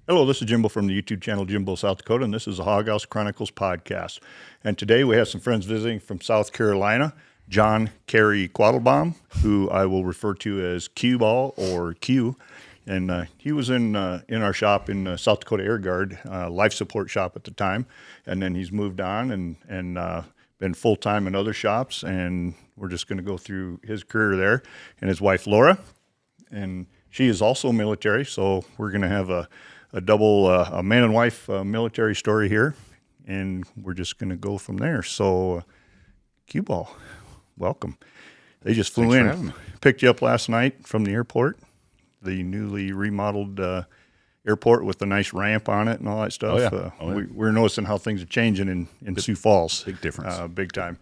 Hello, this is Jimbo from the YouTube channel Jimbo, South Dakota, and this is the Hog House Chronicles podcast. And today we have some friends visiting from South Carolina, John Karry Quattlebaum, who I will refer to as Q-Ball or Q. And he was in our shop in South Dakota Air Guard, life support shop at the time. And then he's moved on and been full-time in other shops. And we're just going to go through his career there. And his wife, Laura, and she is also military. So we're going to have a double, a man and wife military story here, and we're just going to go from there. So, Q-Ball, welcome. They just flew in, picked you up last night from the airport, the newly remodeled airport with the nice ramp on it and all that stuff. We're noticing how things are changing in Sioux Falls. Big difference. Big time.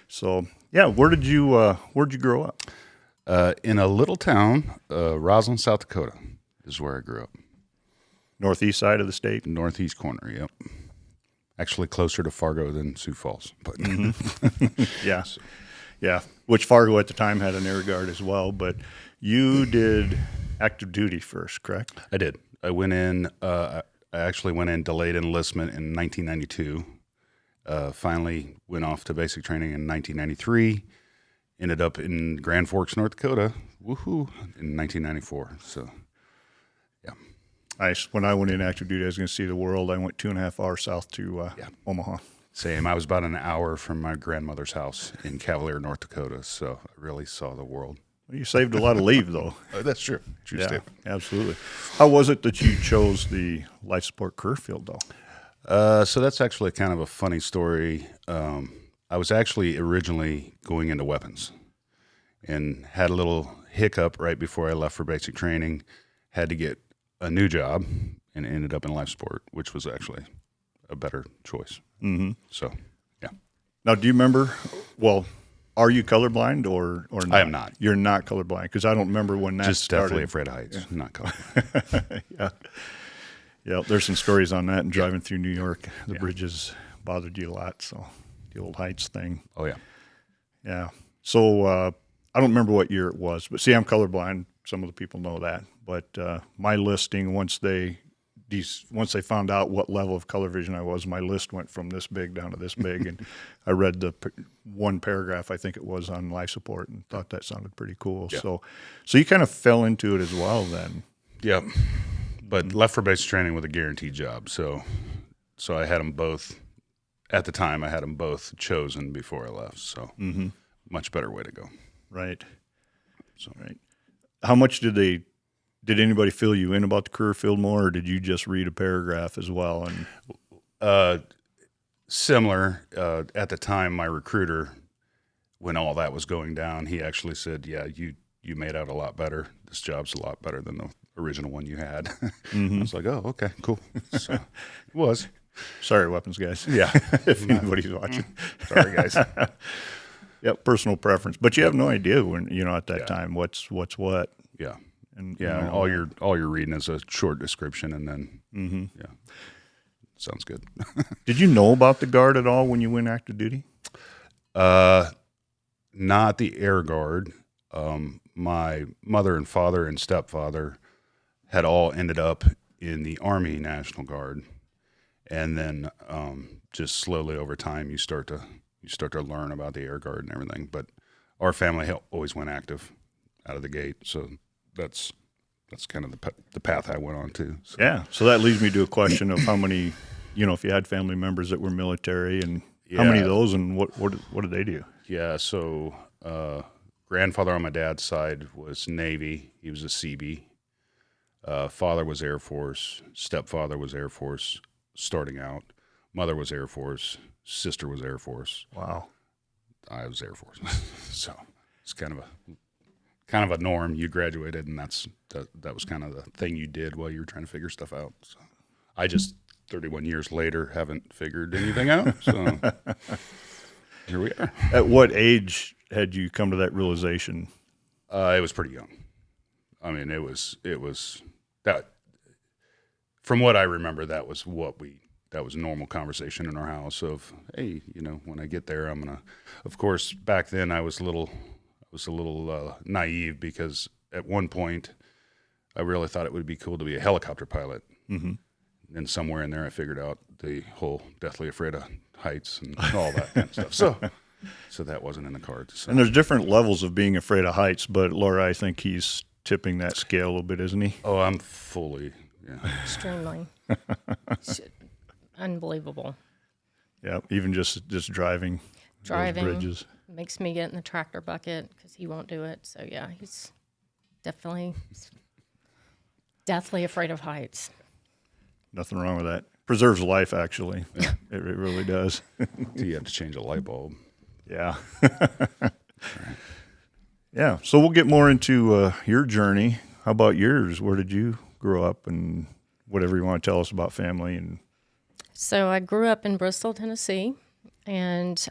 So, yeah, where'd you grow up? In a little town, Roslyn, South Dakota is where I grew up. Northeast side of the state? Northeast corner, yep. Actually closer to Fargo than Sioux Falls. But Yeah. Yeah. Which Fargo at the time had an air guard as well. But you did active duty first, correct? I did. I went in, I actually went in delayed enlistment in 1992. Finally went off to basic training in 1993. Ended up in Grand Forks, North Dakota, woohoo, in 1994. So, yeah. Nice. When I went in active duty, I was going to see the world. I went 2.5 hours south to Omaha. Same. I was about an hour from my grandmother's house in Cavalier, North Dakota, so I really saw the world. Well, you saved a lot of leave, though. That's true. Yeah, absolutely. How was it that you chose the life support career field, though? So that's actually kind of a funny story. I was actually originally going into weapons and had a little hiccup right before I left for basic training, had to get a new job, and ended up in life support, which was actually a better choice. Mm-hmm. So, yeah. Now, do you remember, well, are you colorblind or not? I am not. You're not colorblind, because I don't remember when that Just started. definitely afraid of heights, not colorblind. Yeah. Yeah, there's some stories on that and driving through New York. The bridges bothered you a lot, so the old heights thing. Oh, yeah. Yeah. So I don't remember what year it was, but see, I'm colorblind. Some of the people know that. But my listing, once they found out what level of color vision I was, my list went from this big down to this big. And I read the one paragraph, I think it was, on life support, and thought that sounded pretty cool. Yeah. So you kind of fell into it as well then. Yep. But left for basic training with a guaranteed job. So I had them both, at the time, I had them both chosen before I left. So much better way to go. Right. So, right. How much did anybody fill you in about the career field more, or did you just read a paragraph as well? And similar. At the time, my recruiter, when all that was going down, he actually said, "Yeah, you made out a lot better. This job's a lot better than the original one you had." I was like, "Oh, okay, cool." So it was. Sorry, weapons guys. Yeah, if anybody's watching. Sorry, guys. Yep, personal preference, but you have no idea when at that time what's what. Yeah, and all you're reading is a short description, and then sounds good. Did you know about the Guard at all when you went active duty? Not the Air Guard. My mother and father and stepfather had all ended up in the Army National Guard, and then just slowly over time you start to learn about the Air Guard and everything. But our family always went active out of the gate, so that's kind of the path I went on to. So. Yeah, so that leads me to a question of how many, if you had family members that were military, and how many of those, and what did they do? Yeah, so grandfather on my dad's side was Navy. He was a Seabee. Father was Air Force. Stepfather was Air Force starting out. Mother was Air Force. Sister was Air Force. Wow. I was Air Force. So it's kind of a norm. You graduated, and that was kind of the thing you did while you were trying to figure stuff out. So I just 31 years later haven't figured anything out. So here we are. At what age had you come to that realization? It was pretty young. I mean, it was that. From what I remember, that was normal conversation in our house of, hey, when I get there, I'm gonna. Of course, back then I was a little naive, because at one point I really thought it would be cool to be a helicopter pilot. Mm-hmm. then somewhere in there, I figured out the whole deathly afraid of heights and all that kind of stuff. So that wasn't in the cards. So. And there's different levels of being afraid of heights, but Laura, I think he's tipping that scale a little bit, isn't he? Oh, I'm fully, Extremely. Unbelievable. Yeah, even just driving those bridges. Makes me get in the tractor bucket because he won't do it. So yeah, he's definitely deathly afraid of heights. Nothing wrong with that. Preserves life, actually. It really does. you have to change a light bulb. Yeah. Yeah. So we'll get more into your journey. How about yours? Where did you grow up, and whatever you want to tell us about family? And So I grew up in Bristol, Tennessee, and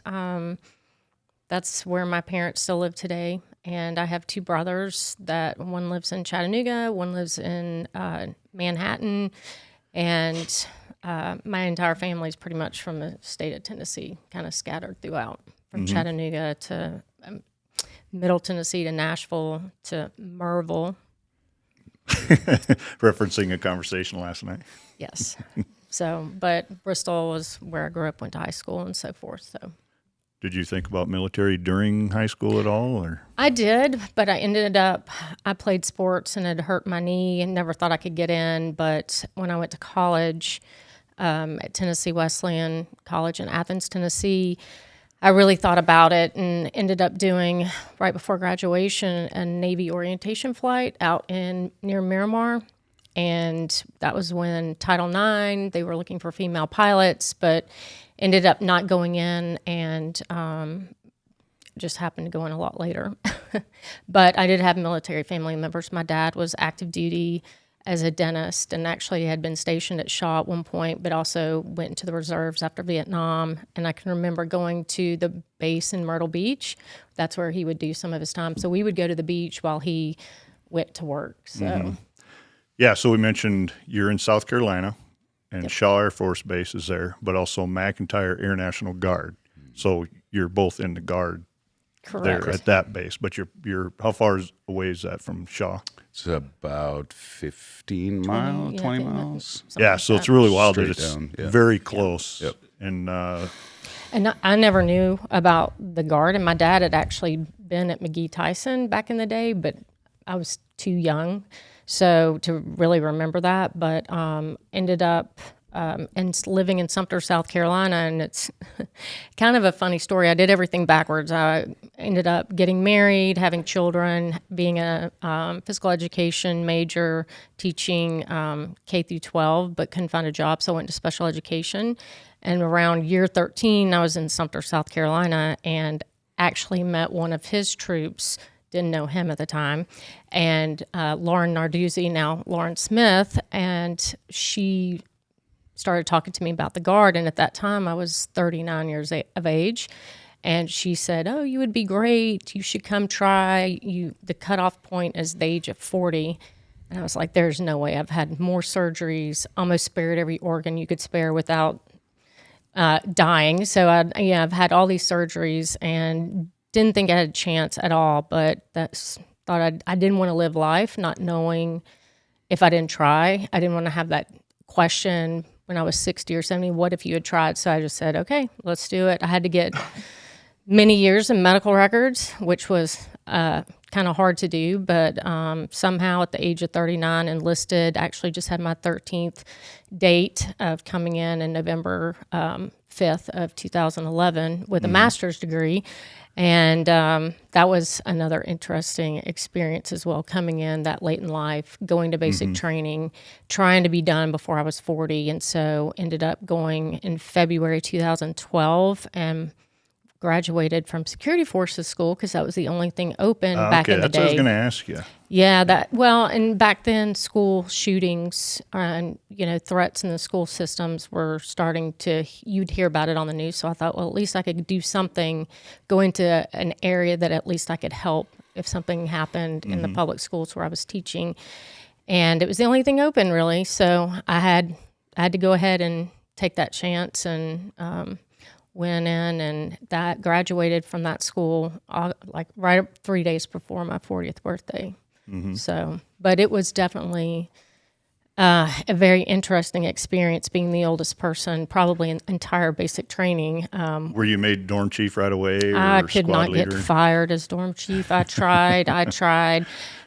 that's where my parents still live today. And I have two brothers that one lives in Chattanooga, one lives in Manhattan, and my entire family is pretty much from the state of Tennessee, kind of scattered throughout, from Chattanooga to Middle Tennessee to Nashville to Maryville. referencing a conversation last night. Yes. So, but Bristol was where I grew up, went to high school and so forth. So, Did you think about military during high school at all, or? I did, but I played sports and it hurt my knee and never thought I could get in. But when I went to college at Tennessee Wesleyan College in Athens, Tennessee, I really thought about it and ended up doing, right before graduation, a Navy orientation flight out near Miramar. And that was when Title IX, they were looking for female pilots, but ended up not going in, and just happened to go in a lot later. But I did have military family members. My dad was active duty as a dentist and actually had been stationed at Shaw at one point, but also went into the reserves after Vietnam. And I can remember going to the base in Myrtle Beach. That's where he would do some of his time. So we would go to the beach while he went to work. So, Yeah, so we mentioned you're in South Carolina, and Shaw Air Force Base is there, but also McEntire Air National Guard. So you're both in the Guard correct. there at that base. But you're how far away is that from Shaw? It's about 15 miles, 20 miles. Yeah, so it's really wild that Straight it's down, yeah. very close. Yep. And And I never knew about the Guard, and my dad had actually been at McGee Tyson back in the day, but I was too young so to really remember that. But ended up living in Sumter, South Carolina, and it's kind of a funny story. I did everything backwards. I ended up getting married, having children, being a physical education major, teaching K through 12, but couldn't find a job, so I went to special education. And around year 13, I was in Sumter, South Carolina, and actually met one of his troops. Didn't know him at the time, and Lauren Narduzzi, now Lauren Smith, and she started talking to me about the Guard. And at that time, I was 39 years of age, and she said, "Oh, you would be great. You should come try. The cutoff point is the age of 40." And I was like, "There's no way. I've had more surgeries, almost spared every organ you could spare without dying. So I've had all these surgeries and didn't think I had a chance at all. But I didn't want to live life not knowing if I didn't try. I didn't want to have that question when I was 60 or 70, what if you had tried? So I just said, okay, let's do it. I had to get many years of medical records, which was kind of hard to do, but somehow at the age of 39 enlisted, actually just had my 13th date of coming in November 5th of 2011 with a master's degree. And that was another interesting experience as well, coming in that late in life, going to basic training, trying to be done before I was 40. And so ended up going in February 2012 and graduated from security forces school because that was the only thing open back in the day. That's what I was going to ask you. Yeah, and back then school shootings and, threats in the school systems were starting you'd hear about it on the news. So I thought, well, at least I could do something, go into an area that at least I could help if something happened in the public schools where I was teaching. And it was the only thing open really. So I had to go ahead and take that chance and, went in and that graduated from that school right 3 days before my 40th birthday. So, but it was definitely a very interesting experience being the oldest person, probably in entire basic training. Were you made dorm chief right away? Or I could squad not leader? get fired as dorm chief. I tried,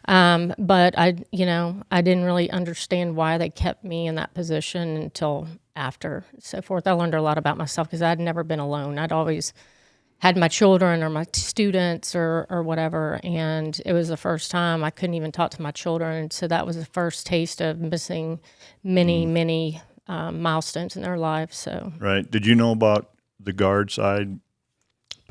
but I didn't really understand why they kept me in that position until after so forth. I learned a lot about myself because I'd never been alone. I'd always had my children or my students or whatever, and it was the first time I couldn't even talk to my children. So that was the first taste of missing many milestones in their life. So Right. Did you know about the guard side?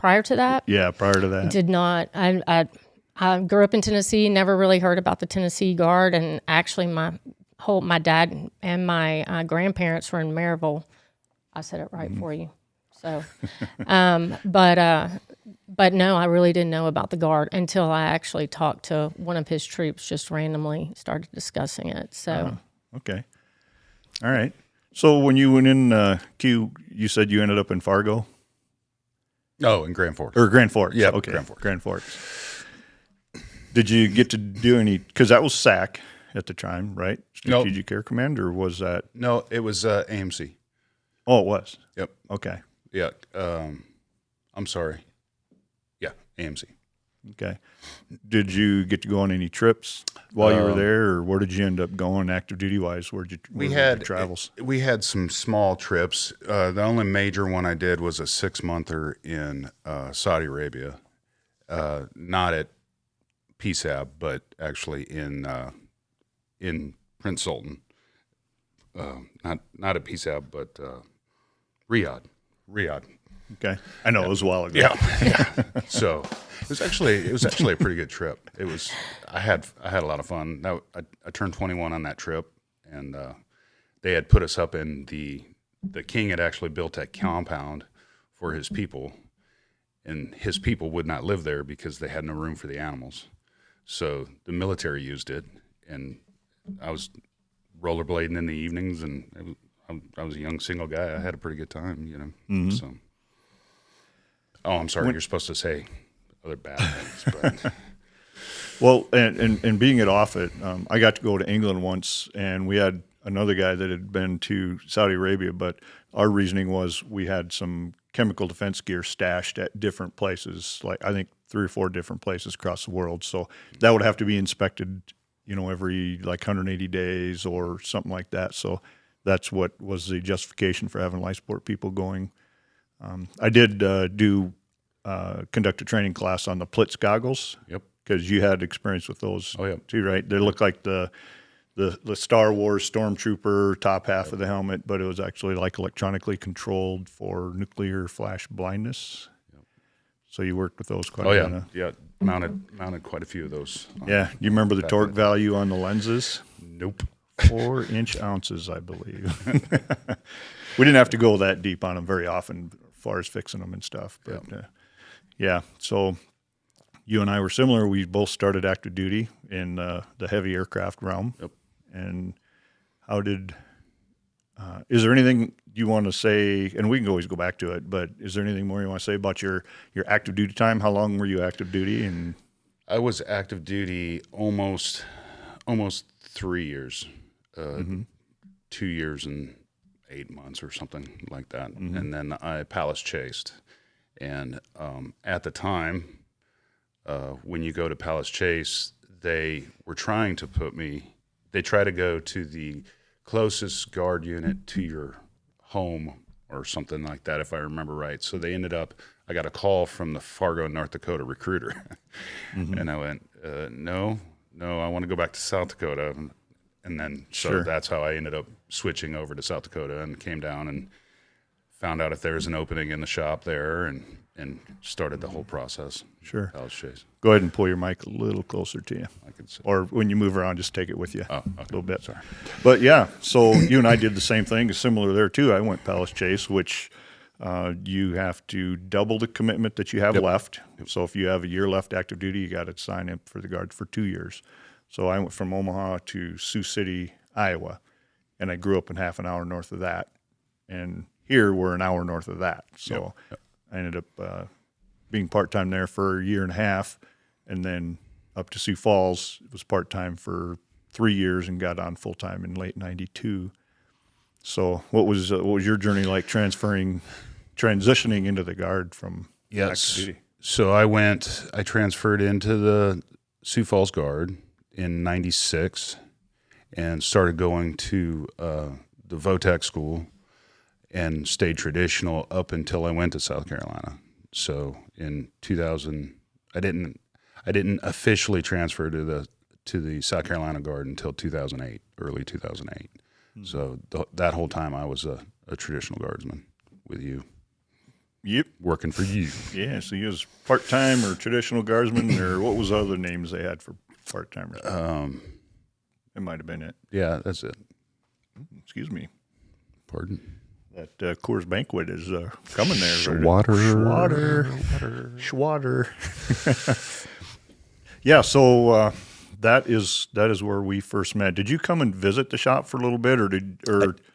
prior to that, Yeah, prior to that. did not. I grew up in Tennessee, never really heard about the Tennessee Guard, and actually my dad and my grandparents were in Maryville. I said it right for you. So, but no, I really didn't know about the Guard until I actually talked to one of his troops, just randomly started discussing it. So, Okay. All right. So when you went in Q, you said you ended up in Fargo Oh, in Grand Forks. or Grand Forks. Yep, Okay. Grand Forks. Grand Forks. Did you get to do any? Because that was SAC at the time, right? Nope. Strategic Air Command, or was that? No, it was AMC. Oh, it was. Yep. Okay. Yeah. I'm sorry. Yeah, AMC. Okay. Did you get to go on any trips while you were there, or where did you end up going, active duty wise? Where were your travels? We had some small trips. The only major one I did was a 6-monther in Saudi Arabia, not at PSAB, but actually in Prince Sultan. Not at PSAB, but Riyadh. Okay. I know it was a while ago. Yeah. So it was actually a pretty good trip. I had a lot of fun. Now I turned 21 on that trip, and they had put us up in the king had actually built that compound for his people, and his people would not live there because they had no room for the animals. So the military used it, and I was rollerblading in the evenings, and I was a young single guy. I had a pretty good time, Mm-hmm. So. Oh, I'm sorry. You're supposed to say other bad things, but Well, and being at Offutt, I got to go to England once, and we had another guy that had been to Saudi Arabia, but our reasoning was we had some chemical defense gear stashed at different places, like I think 3 or 4 different places across the world. So that would have to be inspected, every like 180 days or something like that. So that's what was the justification for having life support people going. I did conduct a training class on the Plitz goggles. Yep. Because you had experience with those Oh, yeah. too, right? They look like the Star Wars Stormtrooper top half of the helmet, but it was actually like electronically controlled for nuclear flash blindness. Yep. So you worked with those quite a bit. Huh? Yeah. Mounted quite a few of those. Yeah. You remember the torque value on the lenses? Nope. 4-inch ounces, I believe. We didn't have to go that deep on them very often as far as fixing them and stuff. But yeah, so you and I were similar. We both started active duty in the heavy aircraft realm. Yep. And how did, is there anything you want to say, and we can always go back to it, but is there anything more you want to say about your active duty time? How long were you active duty? And I was active duty almost 3 years, 2 years and 8 months or something like that. Mm-hmm. And then I Palace chased. And at the time, when you go to Palace Chase, they were trying to they try to go to the closest guard unit to your home or something like that, if I remember right. So they ended up, I got a call from the Fargo, North Dakota recruiter. Mm-hmm. And I went, no, I want to go back to South Dakota. And then, so that's how I ended up switching over to South Dakota and came down and found out if there was an opening in the shop there and started the whole process. Sure. Palace Chase. Go ahead and pull your mic a little closer to you. I could say. Or when you move around, just take it with you Okay. a little bit. Sorry. But yeah, so you and I did the same thing, similar there too. I went Palace Chase, which you have to double the commitment that you have left. So if you have a year left active duty, you got to sign up for the Guard for 2 years. So I went from Omaha to Sioux City, Iowa, and I grew up in half an hour north of that. And here we're an hour north of that. So I ended up being part-time there for a year and a half, and then up to Sioux Falls. It was part-time for 3 years and got on full time in late '92. So what was your journey like transitioning into the Guard from active duty? So I transferred into the Sioux Falls Guard in '96 and started going to the VOTEC school and stayed traditional up until I went to South Carolina. So in 2000, I didn't officially transfer to the South Carolina Guard until 2008, early 2008. Mm-hmm. So that whole time I was a traditional guardsman with you. Yep. Working for you. Yeah, so you was part-time or traditional guardsman, or what was the other names they had for part-timers? It might have been it. Yeah, that's it. Excuse me. Pardon? That Coors Banquet is coming there. Schwatter. Yeah, so that is where we first met. Did you come and visit the shop for a little bit, or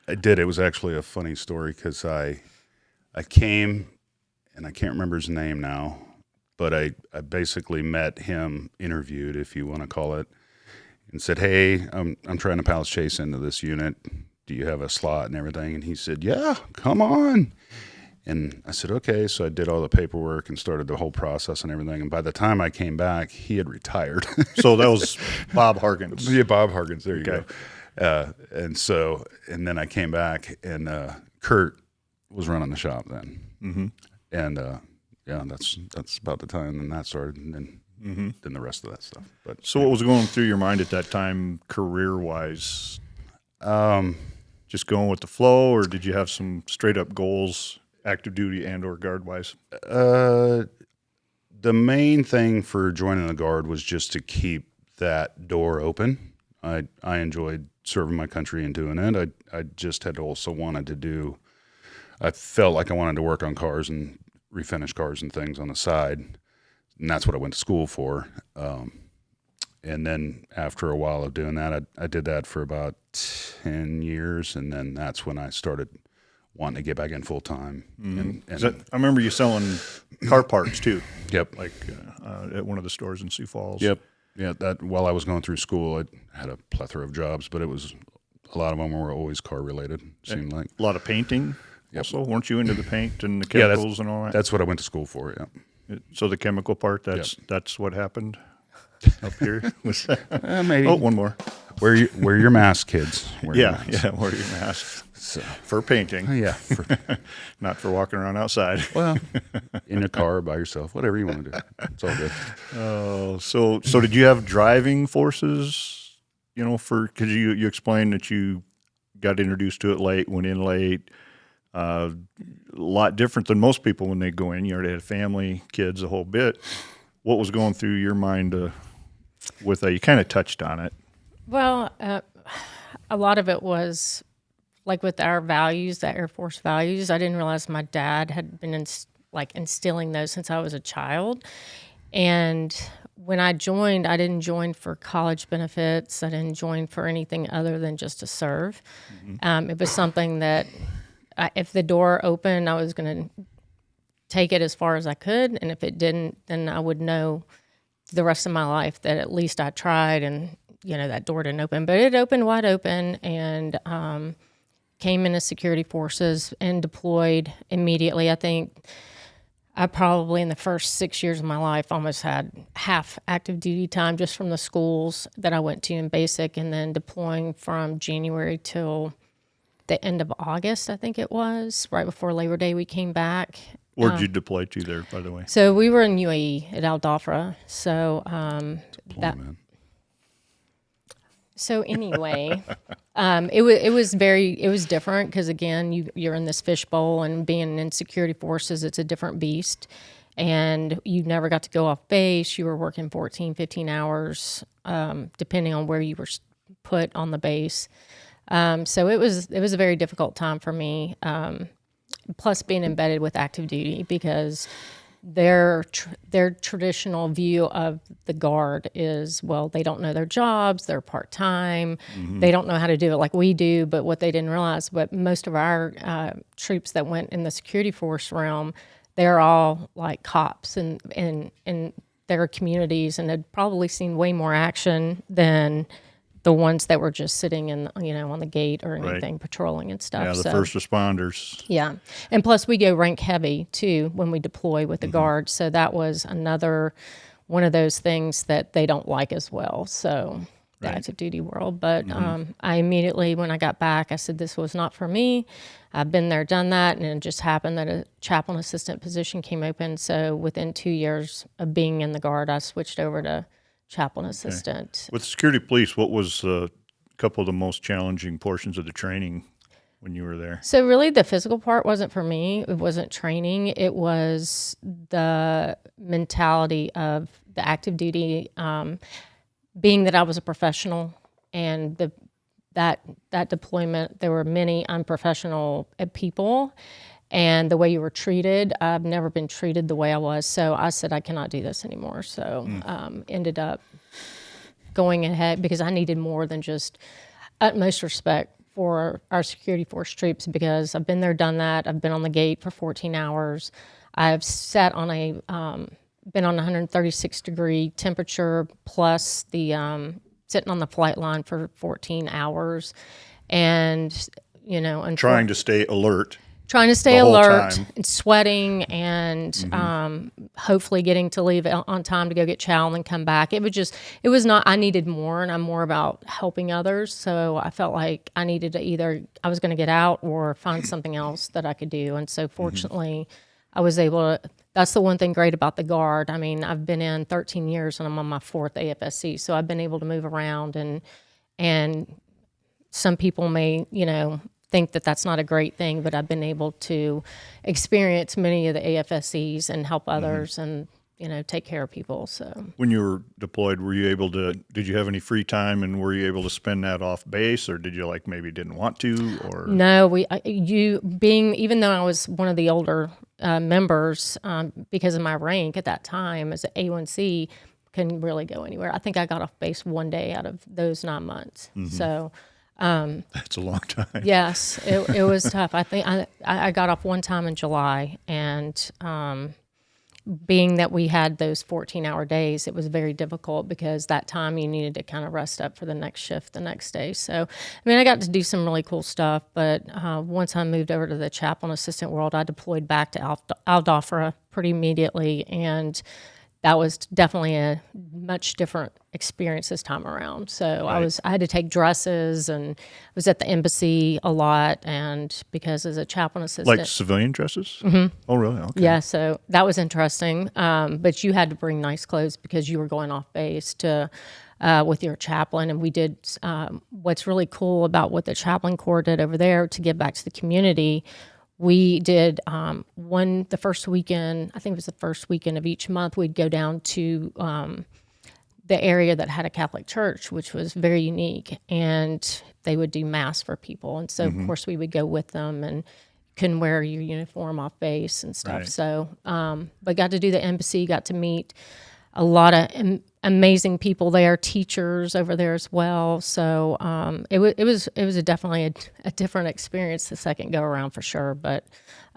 I did. It was actually a funny story because I came, and I can't remember his name now, but I basically met him, interviewed, if you want to call it, and said, "Hey, I'm trying to palace chase into this unit. Do you have a slot and everything?" And he said, "Yeah, come on." And I said, "Okay." So I did all the paperwork and started the whole process and everything. And by the time I came back, he had retired. So that was Bob Harkins. Yeah, Bob Harkins. There you go. And then I came back, and Kurt was running the shop then. Mm-hmm. And that's about the time then that started, and then the rest of that stuff. But so what was going through your mind at that time, career-wise? Just going with the flow, or did you have some straight-up goals, active duty and or guard-wise? The main thing for joining the Guard was just to keep that door open. I enjoyed serving my country and doing it. I just had also wanted to do. I felt like I wanted to work on cars and refinish cars and things on the side, and that's what I went to school for. And then after a while of doing that, I did that for about 10 years, and then that's when I started wanting to get back in full time. Mm-hmm. I remember you selling car parts too. Yep. Like at one of the stores in Sioux Falls. Yep. Yeah. That while I was going through school, I had a plethora of jobs, but a lot of them were always car related. Seemed like a lot of painting. Yep. Also, weren't you into the paint and the chemicals and all that? That's what I went to school for. Yeah. So the chemical part, that's what happened up here. Maybe. Oh, one more. Wear your mask, kids. Wear your mask. So, for painting. Yeah. Not for walking around outside. Well, in a car by yourself, whatever you want to do. It's all good. Oh, so did you have driving forces, because you explained that you got introduced to it late, went in late, a lot different than most people when they go in. You already had a family, kids, a whole bit. What was going through your mind with that? You kind of touched on it. Well, a lot of it was like with our values, the Air Force values. I didn't realize my dad had been instilling those since I was a child. And when I joined, I didn't join for college benefits. I didn't join for anything other than just to serve. Mm-hmm. It was something that if the door opened, I was going to take it as far as I could. And if it didn't, then I would know the rest of my life that at least I tried, and, that door didn't open. But it opened wide open, and came into security forces and deployed immediately. I think I probably in the first 6 years of my life almost had half active duty time just from the schools that I went to in basic, and then deploying from January till the end of August, I think it was, right before Labor Day we came back. Where'd you deploy to there, by the way? So we were in UAE at Al Dhafra. So So anyway, it was different because, again, you're in this fishbowl, and being in security forces, it's a different beast. And you never got to go off base. You were working 14, 15 hours, depending on where you were put on the base. So it was a very difficult time for me. Plus being embedded with active duty, because their traditional view of the Guard is, well, they don't know their jobs, they're part-time, they don't know how to do it like we do. But what they didn't realize, but most of our troops that went in the security force realm, they're all like cops in their communities, and had probably seen way more action than the ones that were just sitting in, on the gate or anything, patrolling and stuff. Yeah, the So, first responders. yeah. And plus we go rank heavy too when we deploy with the Guard. So that was another one of those things that they don't like as well. So the active duty world. But I immediately, when I got back, I said, this was not for me. I've been there, done that. And it just happened that a chaplain assistant position came open. So within 2 years of being in the Guard, I switched over to chaplain assistant. With security police, what was a couple of the most challenging portions of the training when you were there? So really the physical part wasn't for me. It wasn't training. It was the mentality of the active duty, being that I was a professional and that deployment, there were many unprofessional people, and the way you were treated, I've never been treated the way I was. So I said, I cannot do this anymore. So ended up going ahead because I needed more than just utmost respect for our security force troops, because I've been there, done that. I've been on the gate for 14 hours. I've sat on been on 136 degree temperature plus the sitting on the flight line for 14 hours, and Trying to stay alert. Trying to stay the whole alert time. and sweating and hopefully getting to leave on time to go get chow and then come back. It was not, I needed more, and I'm more about helping others. So I felt like I needed to I was going to get out or find something else that I could do. And so fortunately I was able to, that's the one thing great about the Guard. I mean, I've been in 13 years and I'm on my 4th AFSC. So I've been able to move around, and some people may, think that that's not a great thing, but I've been able to experience many of the AFSCs and help others and, take care of people. So When you were deployed, did you have any free time, and were you able to spend that off base, or did you maybe didn't want to, or? no, even though I was one of the older members, because of my rank at that time as an A1C, couldn't really go anywhere. I think I got off base one day out of those 9 months. So, That's a long time. yes, it was tough. I think I got off one time in July, and being that we had those 14-hour days, it was very difficult because that time you needed to kind of rest up for the next shift the next day. So, I got to do some really cool stuff, but once I moved over to the chaplain assistant world, I deployed back to Al Dhafra pretty immediately, and that was definitely a much different experience this time around. So Right. I had to take dresses, and I was at the embassy a lot, and because as a chaplain assistant, Like civilian dresses? Mm-hmm. Oh, really? Okay. yeah, so that was interesting. But you had to bring nice clothes because you were going off base to with your chaplain, and we did. What's really cool about what the chaplain corps did over there to give back to the community. We did the first weekend, I think it was the first weekend of each month, we'd go down to the area that had a Catholic church, which was very unique, and they would do mass for people. And so, of course, we would go with them and couldn't wear your uniform off base and stuff. Right. So, but got to do the embassy, got to meet a lot of amazing people there, teachers over there as well. So it was definitely a different experience the second go around for sure. But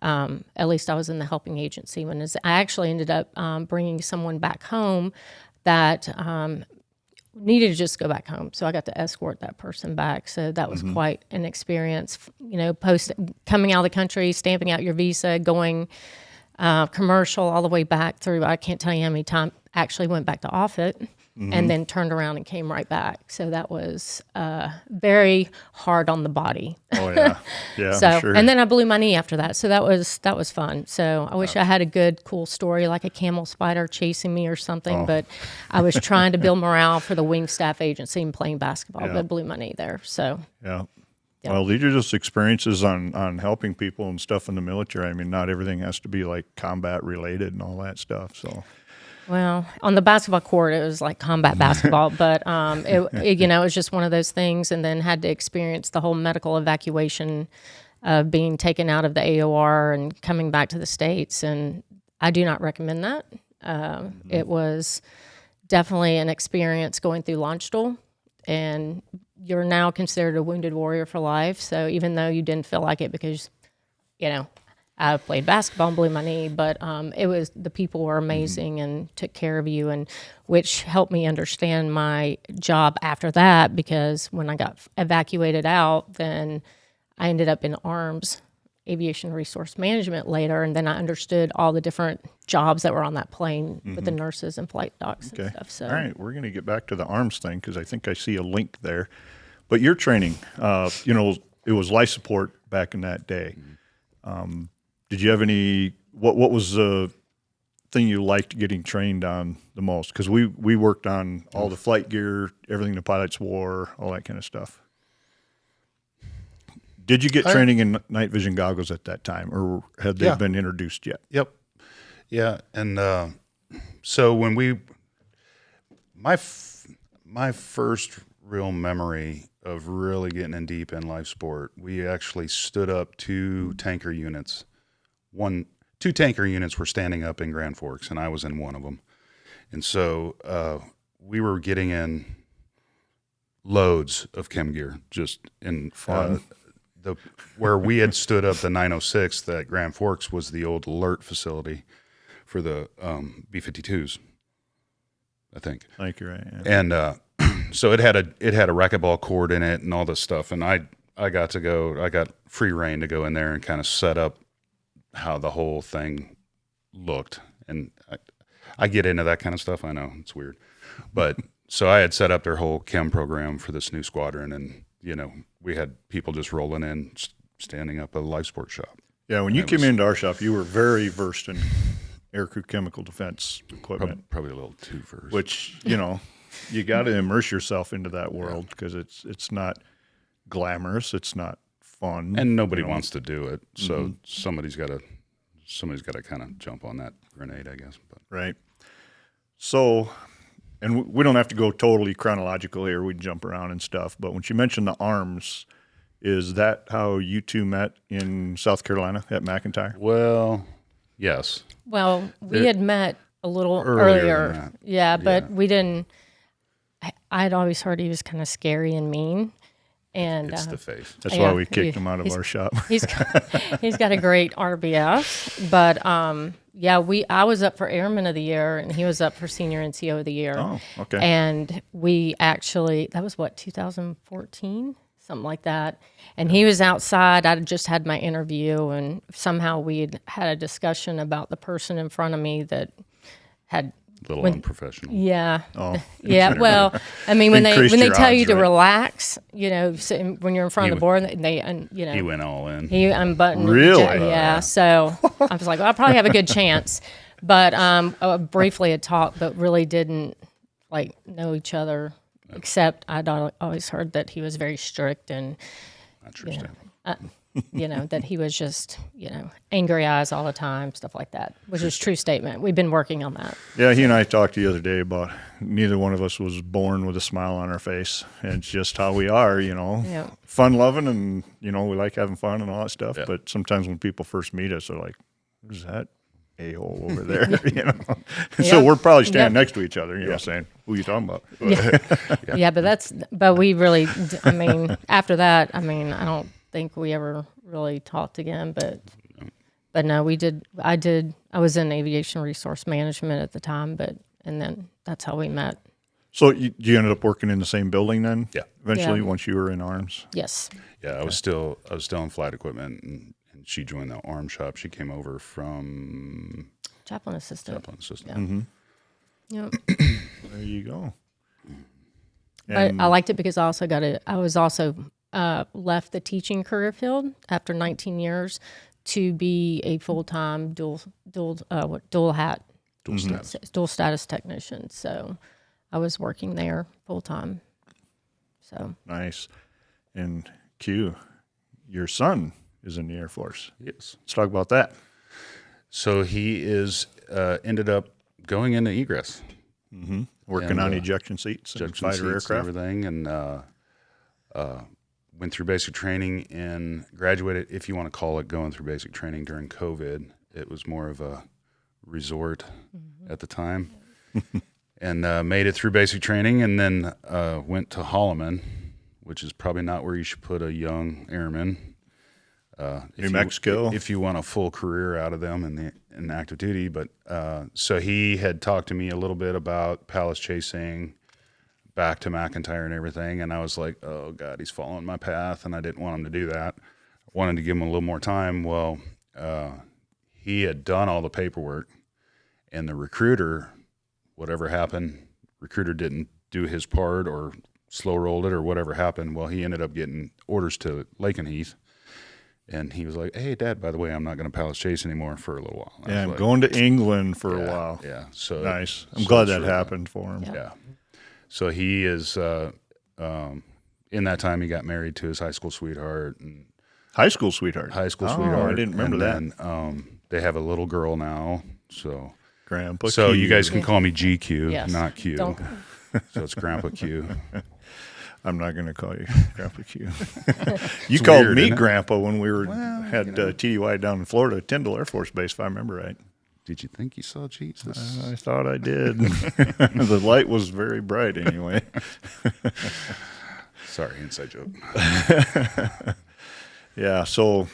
at least I was in the helping agency I actually ended up bringing someone back home that needed to just go back home. So I got to escort that person back. So that was quite an experience. Post coming out of the country, stamping out your visa, going commercial all the way back through. I can't tell you how many times actually went back to Offutt and then turned around and came right back. So that was very hard on the body. Oh, yeah. Yeah, So I'm sure. and then I blew my knee after that. So that was fun. So I wish I had a good, cool story like a camel spider chasing me or something. But I was trying to build morale for the wing staff agency and playing basketball, but blew my knee there. So Yeah. Well, these are just experiences on helping people and stuff in the military. Not everything has to be combat related and all that stuff. So, well, on the basketball court, it was like combat basketball, but it was just one of those things. And then had to experience the whole medical evacuation of being taken out of the AOR and coming back to the States. And I do not recommend that. It was definitely an experience going through Nat'l, and you're now considered a wounded warrior for life. So even though you didn't feel like it because, I played basketball and blew my knee, but the people were amazing and took care of you, and which helped me understand my job after that, because when I got evacuated out, then I ended up in arms, aviation resource management later, and then I understood all the different jobs that were on that plane with the nurses and flight docs and stuff. So, all right, we're going to get back to the arms thing because I think I see a link there. But your training, it was life support back in that day. Did you have any? What was the thing you liked getting trained on the most? Because we worked on all the flight gear, everything the pilots wore, all that kind of stuff. Did you get training in night vision goggles at that time, or had they been introduced yet? Yep. Yeah, and so when my first real memory of really getting in deep in life sport, we actually stood up two tanker units. Two tanker units were standing up in Grand Forks, and I was in one of them. And so we were getting in loads of chem gear, just in fun. Where we had stood up the 906 that Grand Forks was the old alert facility for the B-52s, I think. I think you're right. Yeah. And so it had a racquetball court in it and all this stuff, and I got free reign to go in there and kind of set up how the whole thing looked. And I get into that kind of stuff. I know it's weird, but so I had set up their whole chem program for this new squadron, and we had people just rolling in, standing up a life support shop. Yeah, when you came into our shop, you were very versed in aircrew chemical defense equipment. Probably a little too versed. Which, you got to immerse yourself into that world because it's not glamorous, it's not fun, and nobody wants to do it. So somebody's got to kind of jump on that grenade, I guess. But. Right. So, and we don't have to go totally chronological here. We can jump around and stuff. But when you mentioned the arms, is that how you two met in South Carolina at McIntyre? Well, yes. Well, we had met a little Earlier earlier. than that. Yeah, but we didn't. I'd always heard he was kind of scary and mean. And It's the face. That's why we kicked him out of our shop. he's got a great RBF, but I was up for Airman of the Year, and he was up for Senior NCO of the Year. Oh, okay. And we actually, that was 2014, something like that. And he was outside. I just had my interview, and somehow we'd had a discussion about the person in front of me that had. A little unprofessional. Yeah. Oh, yeah. Well, I mean, when they Increased tell your you to odds, right? relax, when you're in front of the board, He went all in. he unbuttoned. Really? Yeah. So I was like, well, I'll probably have a good chance. But briefly had talked, but really didn't know each other. Except I'd always heard that he was very strict and Not true. that he was just angry eyes all the time, stuff like that, which is a true statement. We've been working on that. Yeah, he and I talked the other day about neither one of us was born with a smile on our face. And it's just how we are, Yeah. fun loving, and, we like having fun and all that stuff. Yeah. But sometimes when people first meet us, they're like, who's that a-hole over there? So we're probably standing next to each other, saying, who are you talking about? Yeah, but we really, after that, I don't think we ever really talked again, but no, we did. I was in aviation resource management at the time, and then that's how we met. So you ended up working in the same building then? Yeah. Eventually, Yeah. once you were in arms? Yes. Yeah, I was still in flight equipment, and she joined the arm shop. She came over from Chaplain assistant. assistant. Yeah. Mm-hmm. Yep. There you go. But I liked it because I was also left the teaching career field after 19 years to be a full-time dual status technician. So I was working there full-time. So Nice. And Q, your son is in the Air Force. Yes. Let's talk about that. So he ended up going into egress. Working on ejection seats and Ejection fighter seats and aircraft. everything, and went through basic training and graduated, if you want to call it going through basic training during COVID. It was more of a resort at the time. And made it through basic training, and then went to Holloman, which is probably not where you should put a young airman. New Mexico. If you want a full career out of them in active duty. But so he had talked to me a little bit about palace chasing back to McIntyre and everything. And I was like, oh God, he's following my path. And I didn't want him to do that. I wanted to give him a little more time. Well, he had done all the paperwork, and the recruiter, whatever happened, recruiter didn't do his part or slow rolled it or whatever happened. Well, he ended up getting orders to Lakenheath. And he was like, hey, Dad, by the way, I'm not going to palace chase anymore for a little while. Yeah, I'm like, going to England for a while. Yeah. So nice. I'm glad that happened for him. Yeah. So he is, in that time, he got married to his high school sweetheart. And High school sweetheart. I didn't remember that. Then, they have a little girl now. So Grandpa So Q. you guys can call me GQ, Yes. not Q. Don't- So it's Grandpa Q. I'm not going to call you Grandpa Q. You called weird, me isn't it? Grandpa when we had TDY down in Florida, Tyndall Air Force Base, if I remember right. Did you think you saw Jesus? I thought I did. The light was very bright anyway. Sorry, inside joke. So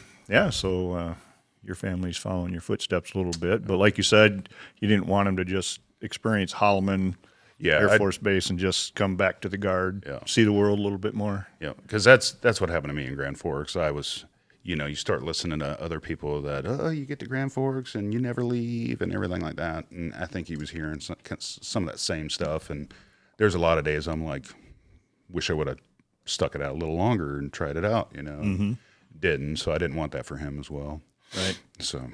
your family's following your footsteps a little bit. But like you said, you didn't want him to just experience Holloman Air Force Base and just come back to the Guard, see the world a little bit more. Yeah, because that's what happened to me in Grand Forks. I was, you start listening to other people that, you get to Grand Forks and you never leave and everything like that. And I think he was hearing some of that same stuff. And there's a lot of days I'm like, wish I would have stuck it out a little longer and tried it out, Didn't, so I didn't want that for him as well. Right. So.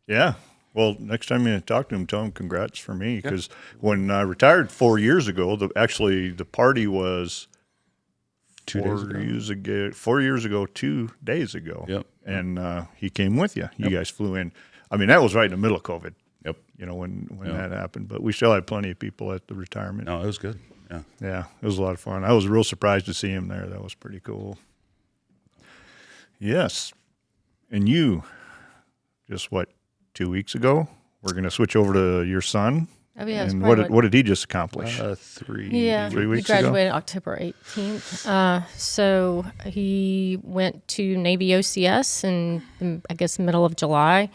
Yeah. Well, next time you talk to him, tell him congrats for me, because when I retired 4 years ago, the party was 2 days ago. 4 years ago, 2 days ago. Yep. And he came with you. You guys flew in. I mean, that was right in the middle of COVID. Yep. When that happened. But we still had plenty of people at the retirement. No, it was good. Yeah. Yeah, it was a lot of fun. I was real surprised to see him there. That was pretty cool. Yes. And you, just 2 weeks ago, we're going to switch over to your son. Oh, yeah. And what did he just accomplish? 3 3 weeks he graduated October 18th. So he went to Navy OCS in, I guess, middle of July,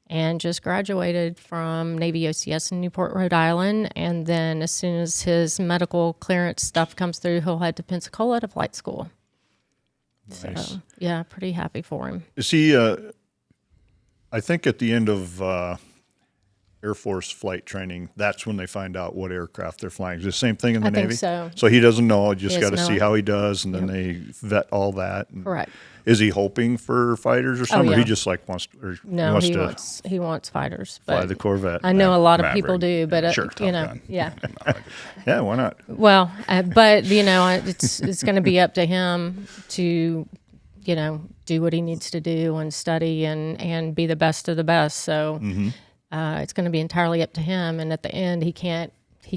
and just graduated from Navy OCS in Newport, Rhode Island. And then as soon as his medical clearance stuff comes through, he'll head to Pensacola to flight school. Nice. So, yeah, pretty happy for him. Is he, I think at the end of Air Force flight training, that's when they find out what aircraft they're flying. Is it the same thing in the I think Navy? so. So he doesn't know. Just He got to doesn't see know. how he does, and then they vet all that. And Correct. Is he hoping for fighters or something? Or he yeah. just wants to, No, wants he to wants fighters. fly But the Corvette? I know a lot of people Maverick. do, but Sure, Top Gun. yeah. Yeah, why not? Well, but it's going to be up to him to, do what he needs to do and study and be the best of the best. So it's going to be entirely up to him. And at the end, he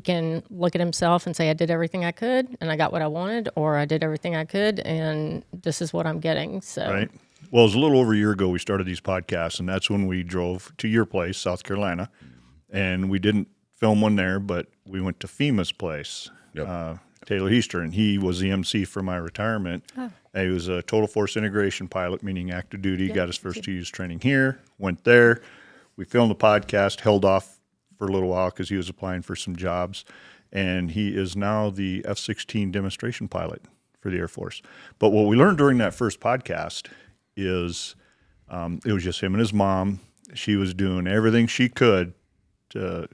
can look at himself and say, I did everything I could and I got what I wanted, or I did everything I could and this is what I'm getting. So Right. Well, it was a little over a year ago we started these podcasts, and that's when we drove to your place, South Carolina, and we didn't film one there, but we went to FEMA's place, Taylor Heaster, and he was the MC for my retirement. Oh. He was a total force integration pilot, meaning active duty, got his first 2 years training here, went there. We filmed the podcast, held off for a little while because he was applying for some jobs, and he is now the F-16 demonstration pilot for the Air Force. But what we learned during that first podcast is it was just him and his mom. She was doing everything she could to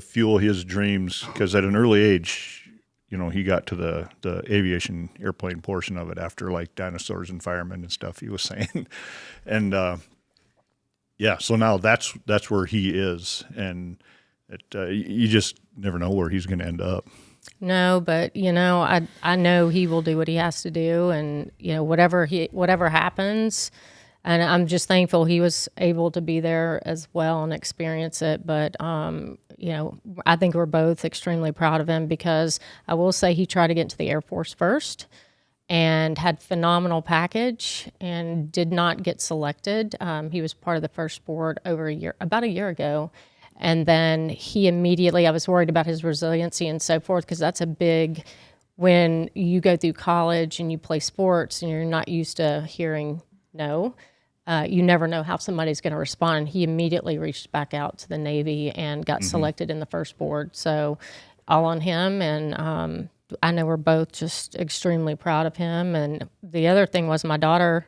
fuel his dreams, because at an early age, he got to the aviation airplane portion of it after like dinosaurs and firemen and stuff he was saying. And so now that's where he is, and you just never know where he's going to end up. No, but I know he will do what he has to do, and whatever happens, and I'm just thankful he was able to be there as well and experience it. But I think we're both extremely proud of him, because I will say he tried to get into the Air Force first and had phenomenal package and did not get selected. He was part of the first board about a year ago. And then he immediately, I was worried about his resiliency and so forth, because that's a big, when you go through college and you play sports and you're not used to hearing know. You never know how somebody's going to respond. He immediately reached back out to the Navy and got selected in the first board. So all on him. And I know we're both just extremely proud of him. And the other thing was my daughter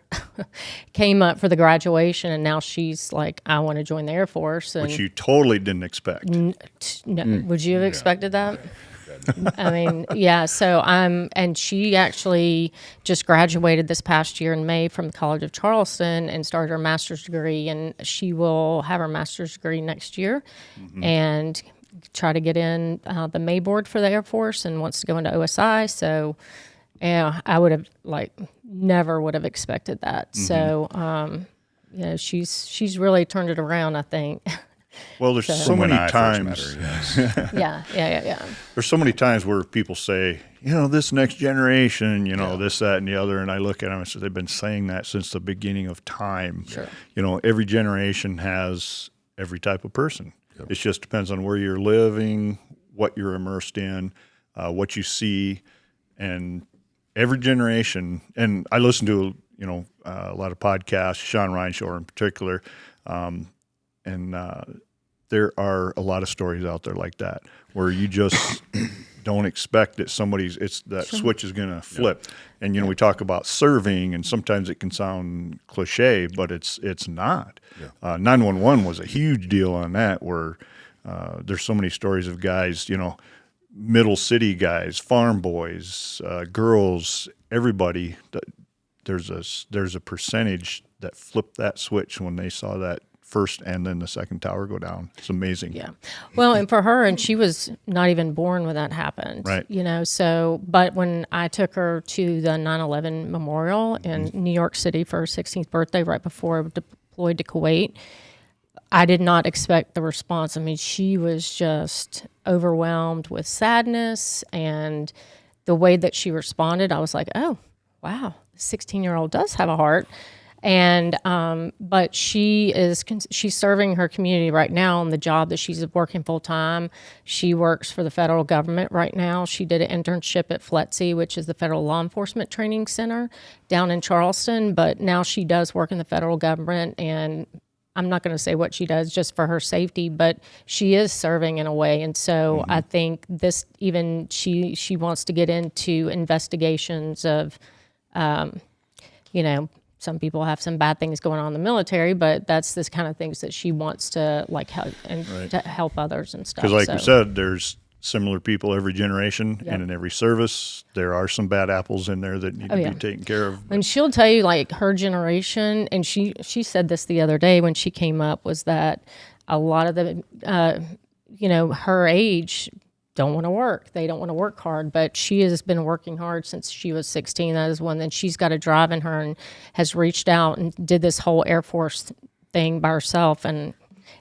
came up for the graduation, and now she's like, I want to join the Air Force. And Which you totally didn't expect. would you have expected that? I mean, yeah. So and she actually just graduated this past year in May from the College of Charleston and started her master's degree, and she will have her master's degree next year, and try to get in the May board for the Air Force, and wants to go into OSI. So, yeah, I would have never would have expected that. So, she's really turned it around, I think. Well, there's so When many I first times. met her, yes. Yeah. There's so many times where people say, this next generation, this, that, and the other. And I look at them and say, they've been saying that since the beginning of time. Sure. Every generation has every type of person. Yep. It just depends on where you're living, what you're immersed in, what you see. And every generation, and I listen to, a lot of podcasts, Sean Reinshore in particular, and there are a lot of stories out there like that where you just don't expect that switch is going to flip. Yep. And we talk about serving, and sometimes it can sound cliche, but it's not. Yeah. 911 was a huge deal on that, where there's so many stories of guys, middle city guys, farm boys, girls, everybody. There's a percentage that flipped that switch when they saw that first and then the second tower go down. It's amazing. Yeah. Well, and for her, and she was not even born when that happened. Right. So, but when I took her to the 9/11 memorial in New York City for her 16th birthday, right before I deployed to Kuwait, I did not expect the response. I mean, she was just overwhelmed with sadness, and the way that she responded, I was like, oh, wow, the 16-year-old does have a heart. And but she's serving her community right now on the job that she's working full time. She works for the federal government right now. She did an internship at FLETC, which is the Federal Law Enforcement Training Center down in Charleston. But now she does work in the federal government, and I'm not going to say what she does just for her safety, but she is serving in a way. And so I think she wants to get into investigations of, some people have some bad things going on in the military, but that's this kind of things that she wants to help and to help others and stuff. Because we said, there's similar people every generation, and in every service, there are some bad apples in there that need to be taken care of. And she'll tell you, her generation, and she said this the other day when she came up, was that a lot of the, her age don't want to work. They don't want to work hard, but she has been working hard since she was 16. That is one that she's got a drive in her and has reached out and did this whole Air Force thing by herself. And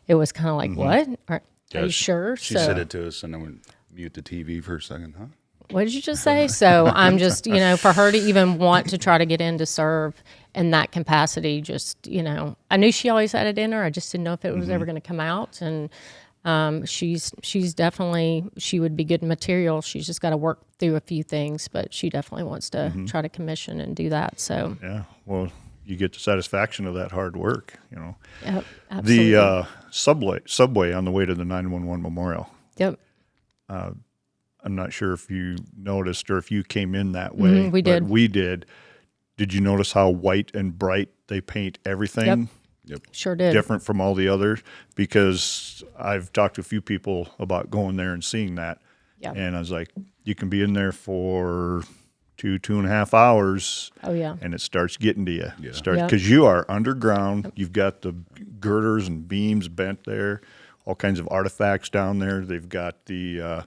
it was kind of like, what? Are you sure? She said it to us, and I went mute the TV for a second, huh? What did you just say? So I'm just, for her to even want to try to get in to serve in that capacity, just, I knew she always had it in her. I just didn't know if it was ever going to come out. And she's definitely, she would be good material. She's just got to work through a few things, but she definitely wants to try to commission and do that. So yeah, well, you get the satisfaction of that hard work, Yep, absolutely. The subway on the way to the 911 memorial. Yep. I'm not sure if you noticed or if you came in that way. We did. We did. Did you notice how white and bright they paint everything? Yep. Sure did. Different from all the others, because I've talked to a few people about going there and seeing that. Yeah. And I was like, you can be in there for 2.5 hours. Oh, yeah. And it starts getting to you. Yeah. Because you are underground. You've got the girders and beams bent there, all kinds of artifacts down there. They've got the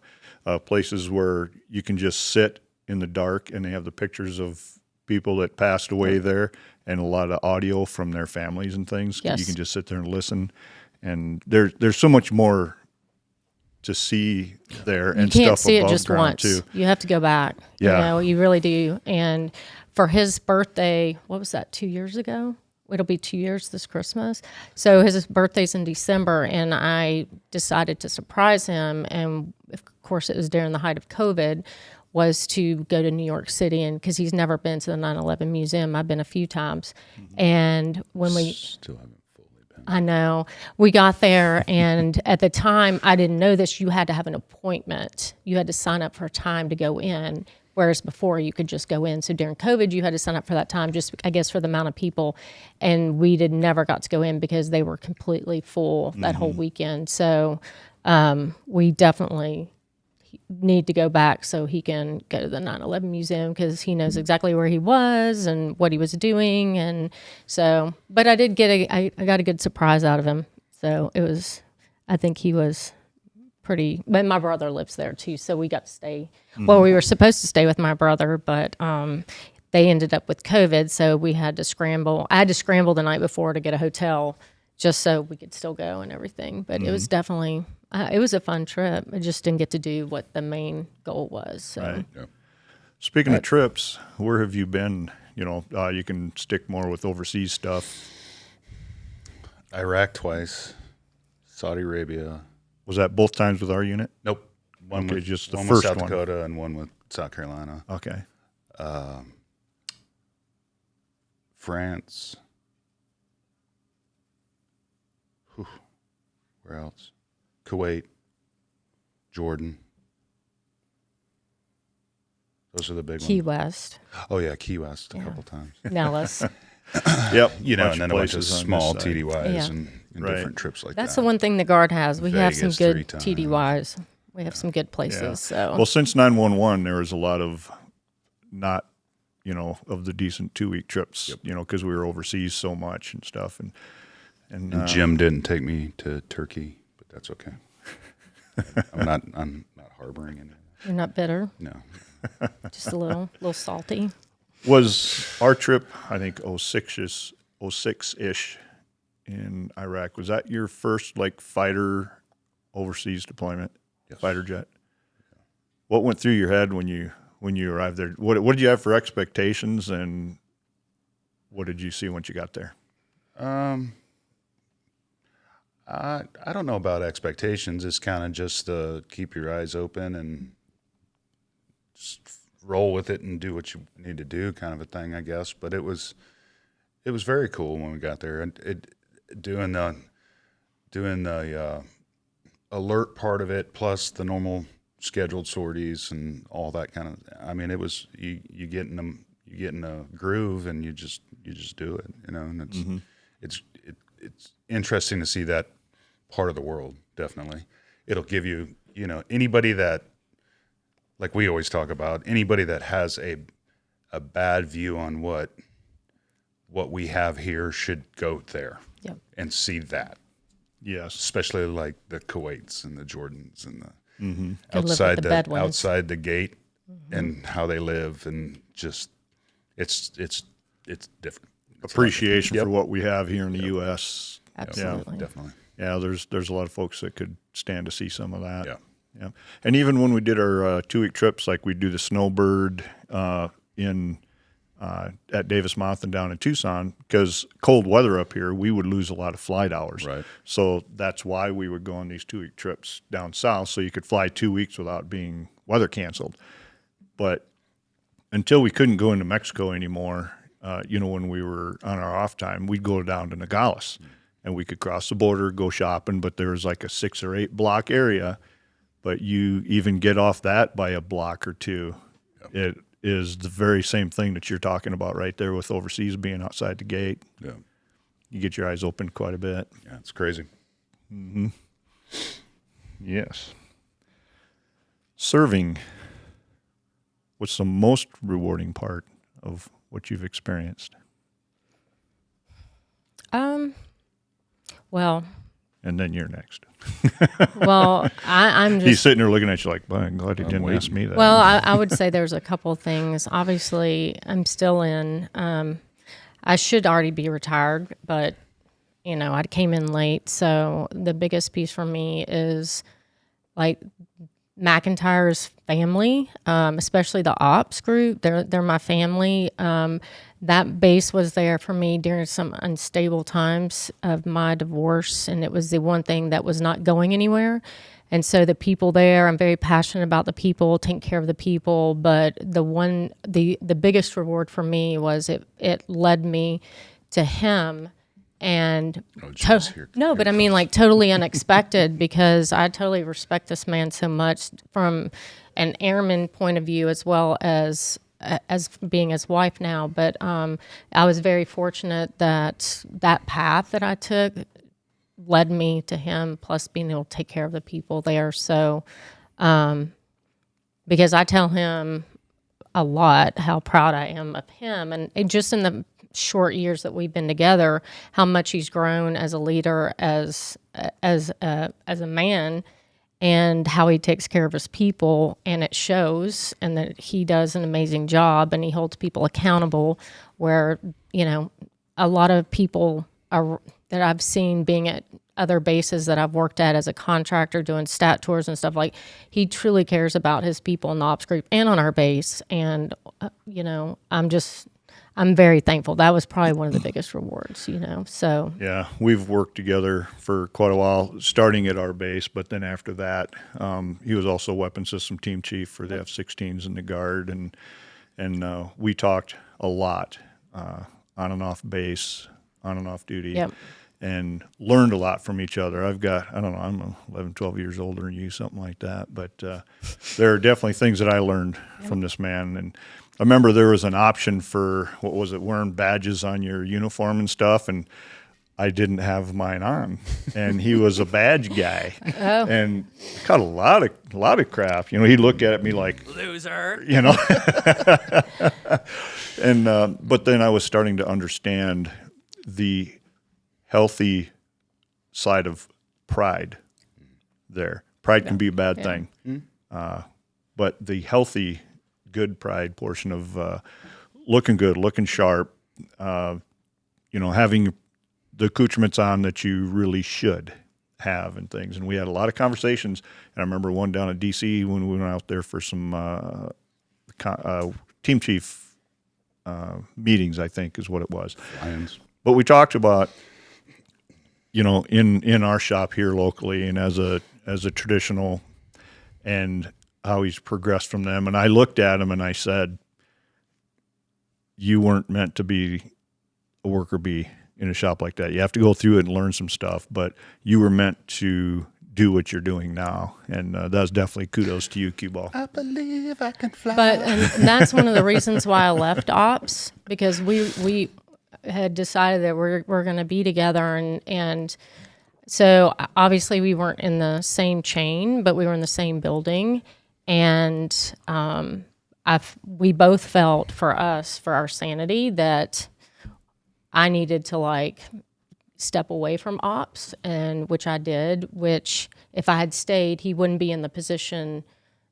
places where you can just sit in the dark, and they have the pictures of people that passed away there, and a lot of audio from their families and things. Yes. You can just sit there and listen. And there's so much more to see there, and you can't stuff see it above just ground once. too. You have to go back. Yeah. You really do. And for his birthday, what was that, 2 years ago? It'll be 2 years this Christmas. So his birthday's in December, and I decided to surprise him. And of course, it was during the height of COVID. was to go to New York City, and because he's never been to the 9/11 museum. I've been a few times, and when we Still haven't fully been. I know. We got there, and at the time, I didn't know this. You had to have an appointment. You had to sign up for a time to go in, whereas before you could just go in. So during COVID, you had to sign up for that time, just I guess for the amount of people. And we never got to go in because they were completely full that whole weekend. So we definitely need to go back so he can go to the 9/11 museum, because he knows exactly where he was and what he was doing. And so, but I did get I got a good surprise out of him. So it was, I think he was pretty, but my brother lives there too. So we got to stay, well, we were supposed to stay with my brother, but they ended up with COVID. So we had to scramble. I had to scramble the night before to get a hotel just so we could still go and everything. But it was definitely, it was a fun trip. I just didn't get to do what the main goal was. So. Right. Yeah. Speaking of trips, where have you been? You know, you can stick more with overseas stuff. Iraq twice, Saudi Arabia. Was that both times with our unit? Nope. One Okay, with just the one first with South one. Dakota and one with South Carolina. Okay. France. Whew. Where else? Kuwait, Jordan. Those are the big Key ones. West, Oh yeah, Key West a couple times. Nellis. Yep. You know, Bunch and then of a bunch of places on this small side. TDYs Yeah. and Right. different trips like That's that. the one thing the Guard has. We have some Vegas 3 good times. TDYs. We have some good places. Yeah. So Well, since 9/11, there was a lot of not, you know, of the decent 2-week trips, you know, because we were overseas so much and stuff. And And Jim didn't take me to Turkey, but that's okay. I'm not harboring any. you're not bitter, No. just a little salty. was our trip, I think, 06-ish in Iraq. Was that your first, like, fighter overseas deployment? Yes. Fighter jet? What went through your head when you arrived there? What did you have for expectations, and what did you see once you got there? I don't know about expectations. It's kind of just keep your eyes open and just roll with it and do what you need to do, kind of a thing, I guess. But it was very cool when we got there, and doing the alert part of it, plus the normal scheduled sorties and all that kind of. I mean, it was you get in a groove and you just do it, you know. And it's interesting to see that part of the world. Definitely, it'll give you, you know, anybody that, like we always talk about, anybody that has a bad view on what we have here should go there Yep. and see that. Yes. Especially like the Kuwaits and the Jordans and the Go live with outside the Bedouins. outside the gate and how they live, and just it's different. It's Appreciation Yep. for what we have here in the U.S. Absolutely. definitely. Yeah, there's a lot of folks that could stand to see some of that. Yeah. Yeah. And even when we did our 2-week trips, like we'd do the Snowbird at Davis Mountain down in Tucson, because cold weather up here, we would lose a lot of flight hours. Right. So that's why we would go on these 2-week trips down south, so you could fly 2 weeks without being weather canceled. But until we couldn't go into Mexico anymore, you know, when we were on our off time, we'd go down to Nogales, and we could cross the border, go shopping, but there was like a 6 or 8 block area. But you even get off that by a block or two. Yep. It is the very same thing that you're talking about right there with overseas being outside the gate. Yeah. You get your eyes open quite a bit. Yeah, it's crazy. Yes. Serving. What's the most rewarding part of what you've experienced? Well, And then you're next. I'm just. He's sitting there looking at you like, "Boy, I'm glad he didn't ask me that." Well, I would say there's a couple of things. Obviously, I'm still in. I should already be retired, but you know, I came in late. So the biggest piece for me is like McIntyre's family, especially the ops group. They're my family. That base was there for me during some unstable times of my divorce, and it was the one thing that was not going anywhere. And so the people there, I'm very passionate about the people, taking care of the people. But the biggest reward for me was it led me to him. And no, but I mean, like, totally unexpected, because I totally respect this man so much from an airman point of view, as well as being his wife now. But I was very fortunate that path that I took led me to him, plus being able to take care of the people there. So, because I tell him a lot how proud I am of him, and just in the short years that we've been together, how much he's grown as a leader, as a man, and how he takes care of his people, and it shows, and that he does an amazing job, and he holds people accountable, where, a lot of people that I've seen being at other bases that I've worked at as a contractor doing stat tours and stuff, like, he truly cares about his people in the ops group and on our base. And, I'm very thankful. That was probably one of the biggest rewards, so. Yeah, we've worked together for quite a while, starting at our base, but then after that, he was also weapon system team chief for the F-16s in the Guard, and we talked a lot on and off base, on and off duty, Yep. and learned a lot from each other. I'm 11, 12 years older than you, something like that, but there are definitely things that I learned from this man. And I remember there was an option for, wearing badges on your uniform and stuff, and I didn't have mine on, and he was a badge guy, and caught a lot of crap. He'd look at me like, loser, and but then I was starting to understand the healthy side of pride there. Pride can be a bad thing, but the healthy, good pride portion of looking good, looking sharp, having the accoutrements on that you really should have and things. And we had a lot of conversations. And I remember one down at D.C. when we went out there for some team chief meetings, I think is what it was. Lions. But we talked about, in our shop here locally, and as a traditional, and how he's progressed from them. And I looked at him and I said, you weren't meant to be a worker bee in a shop like that. You have to go through it and learn some stuff, but you were meant to do what you're doing now. And that's definitely kudos to you, Q-Ball. I believe I can fly. And that's one of the reasons why I left ops, because we had decided that we're going to be together, and so obviously we weren't in the same chain, but we were in the same building. And we both felt, for our sanity, that I needed to step away from ops, and which I did. Which, if I had stayed, he wouldn't be in the position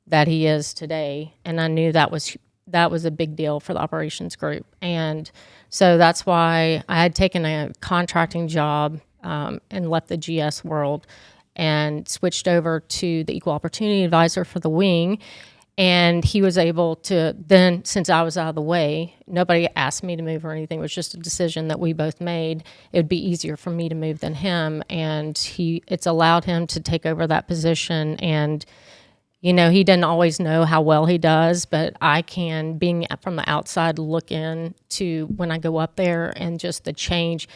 that he is today. And I knew that was a big deal for the operations group. And so that's why I had taken a contracting job and left the GS world, and switched over to the Equal Opportunity Advisor for the wing. And he was able to then, since I was out of the way, nobody asked me to move or anything. It was just a decision that we both made. It would be easier for me to move than him. And it's allowed him to take over that position. And, he didn't always know how well he does, but I can, being from the outside, look in to when I go up there, and just the change.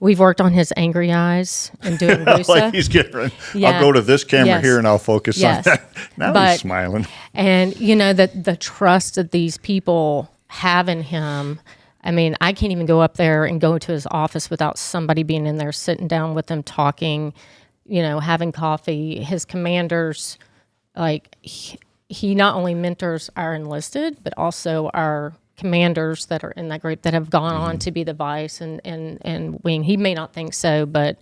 We've worked on his angry eyes and doing Rusa. He's getting. Yeah. I'll go to this camera here and I'll focus on that. Now he's smiling. And the trust that these people have in him. I mean, I can't even go up there and go to his office without somebody being in there, sitting down with him, talking, having coffee. His commanders, he not only mentors our enlisted, but also our commanders that are in that group that have gone on to be the vice and wing. He may not think so, but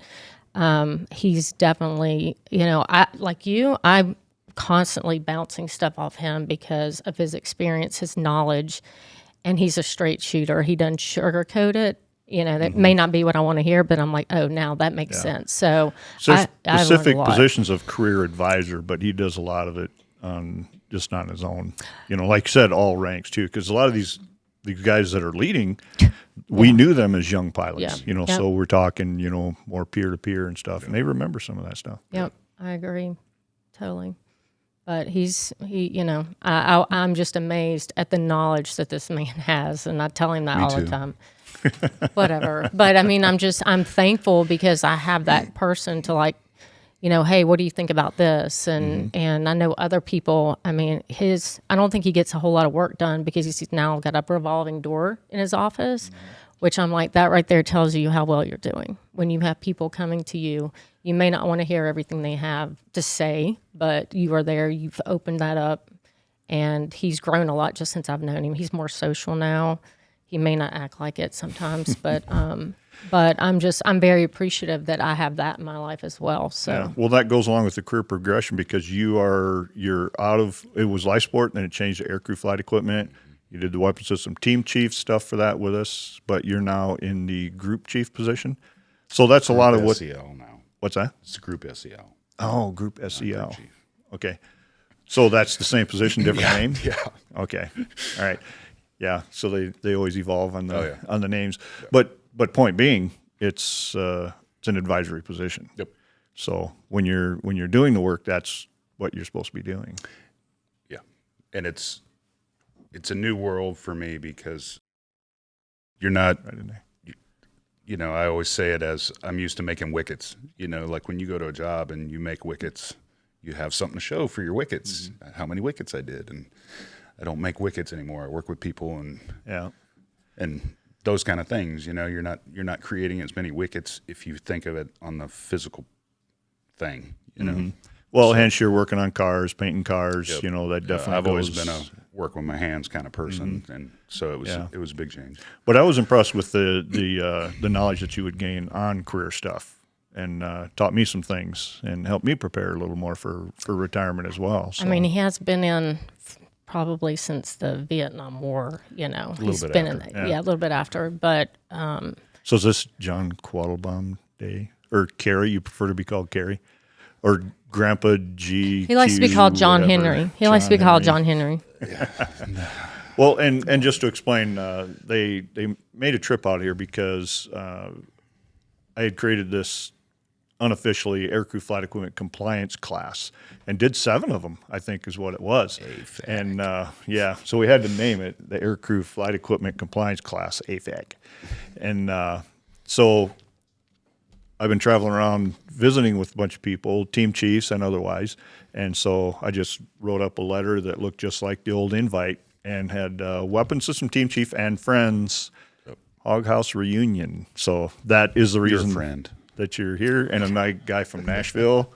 he's definitely, I'm constantly bouncing stuff off him because of his experience, his knowledge, and he's a straight shooter. He doesn't sugarcoat it. That may not be what I want to hear, but I'm like, oh, now that makes sense. So specific positions of career advisor, but he does a lot of it just on his own. Like you said, all ranks too, because a lot of these guys that are leading, we knew them as young pilots. So we're talking, more peer to peer and stuff, and they remember some of that stuff. Yep, I agree. totally. But I'm just amazed at the knowledge that this man has, and I tell him that all too. the time. Whatever. But I mean, I'm thankful because I have that person to like, hey, what do you think about this? And I know other people, I mean, I don't think he gets a whole lot of work done because he's now got a revolving door in his office, which I'm like, that right there tells you how well you're doing. When you have people coming to you, you may not want to hear everything they have to say, but you are there, you've opened that up, and he's grown a lot just since I've known him. He's more social now. He may not act like it sometimes, but I'm very appreciative that I have that in my life as well. So Yeah. Well, that goes along with the career progression because you're out of, it was life sport, and then it changed to aircrew flight equipment. You did the weapon system team chief stuff for that with us, but you're now in the group chief position. So that's a lot of what. SEL now. What's that? It's Group SEL. Oh, group SEL. Group chief. Okay. So that's the same position, different name? Yeah. Okay. All right. Yeah. So they always evolve on the Oh, on the names. Yeah. But point being, it's an advisory position. Yep. So when you're doing the work, that's what you're supposed to be doing. Yeah. And it's a new world for me because you're not, Right in there. I always say it as I'm used to making wickets. Like when you go to a job and you make wickets, you have something to show for your wickets, how many wickets I did. And I don't make wickets anymore. I work with people and those kind of things. You're not creating as many wickets if you think of it on the physical thing. Well, hence you're working on cars, painting cars. Yep. That definitely. I've always goes- been a work with my hands kind of person, and so it was a big change. But I was impressed with the knowledge that you would gain on career stuff, and taught me some things and helped me prepare a little more for retirement as well. So. I mean, he has been in probably since the Vietnam War. He's bit been after, in a little bit after. But So is this John Quattlebaum Day or Carrie? You prefer to be called Carrie, or Grandpa G? he likes to be called John Henry. He likes to be called John Henry. Well, and just to explain, they made a trip out here because I had created this unofficially aircrew flight equipment compliance class and did 7 of them, I think is what it was. AFAC. And so we had to name it the aircrew flight equipment compliance class, AFAC. And so I've been traveling around visiting with a bunch of people, team chiefs and otherwise. And so I just wrote up a letter that looked just like the old invite and had weapon system team chief and friends, Hog House reunion. So that is the Your reason friend. that you're here. And a guy from Nashville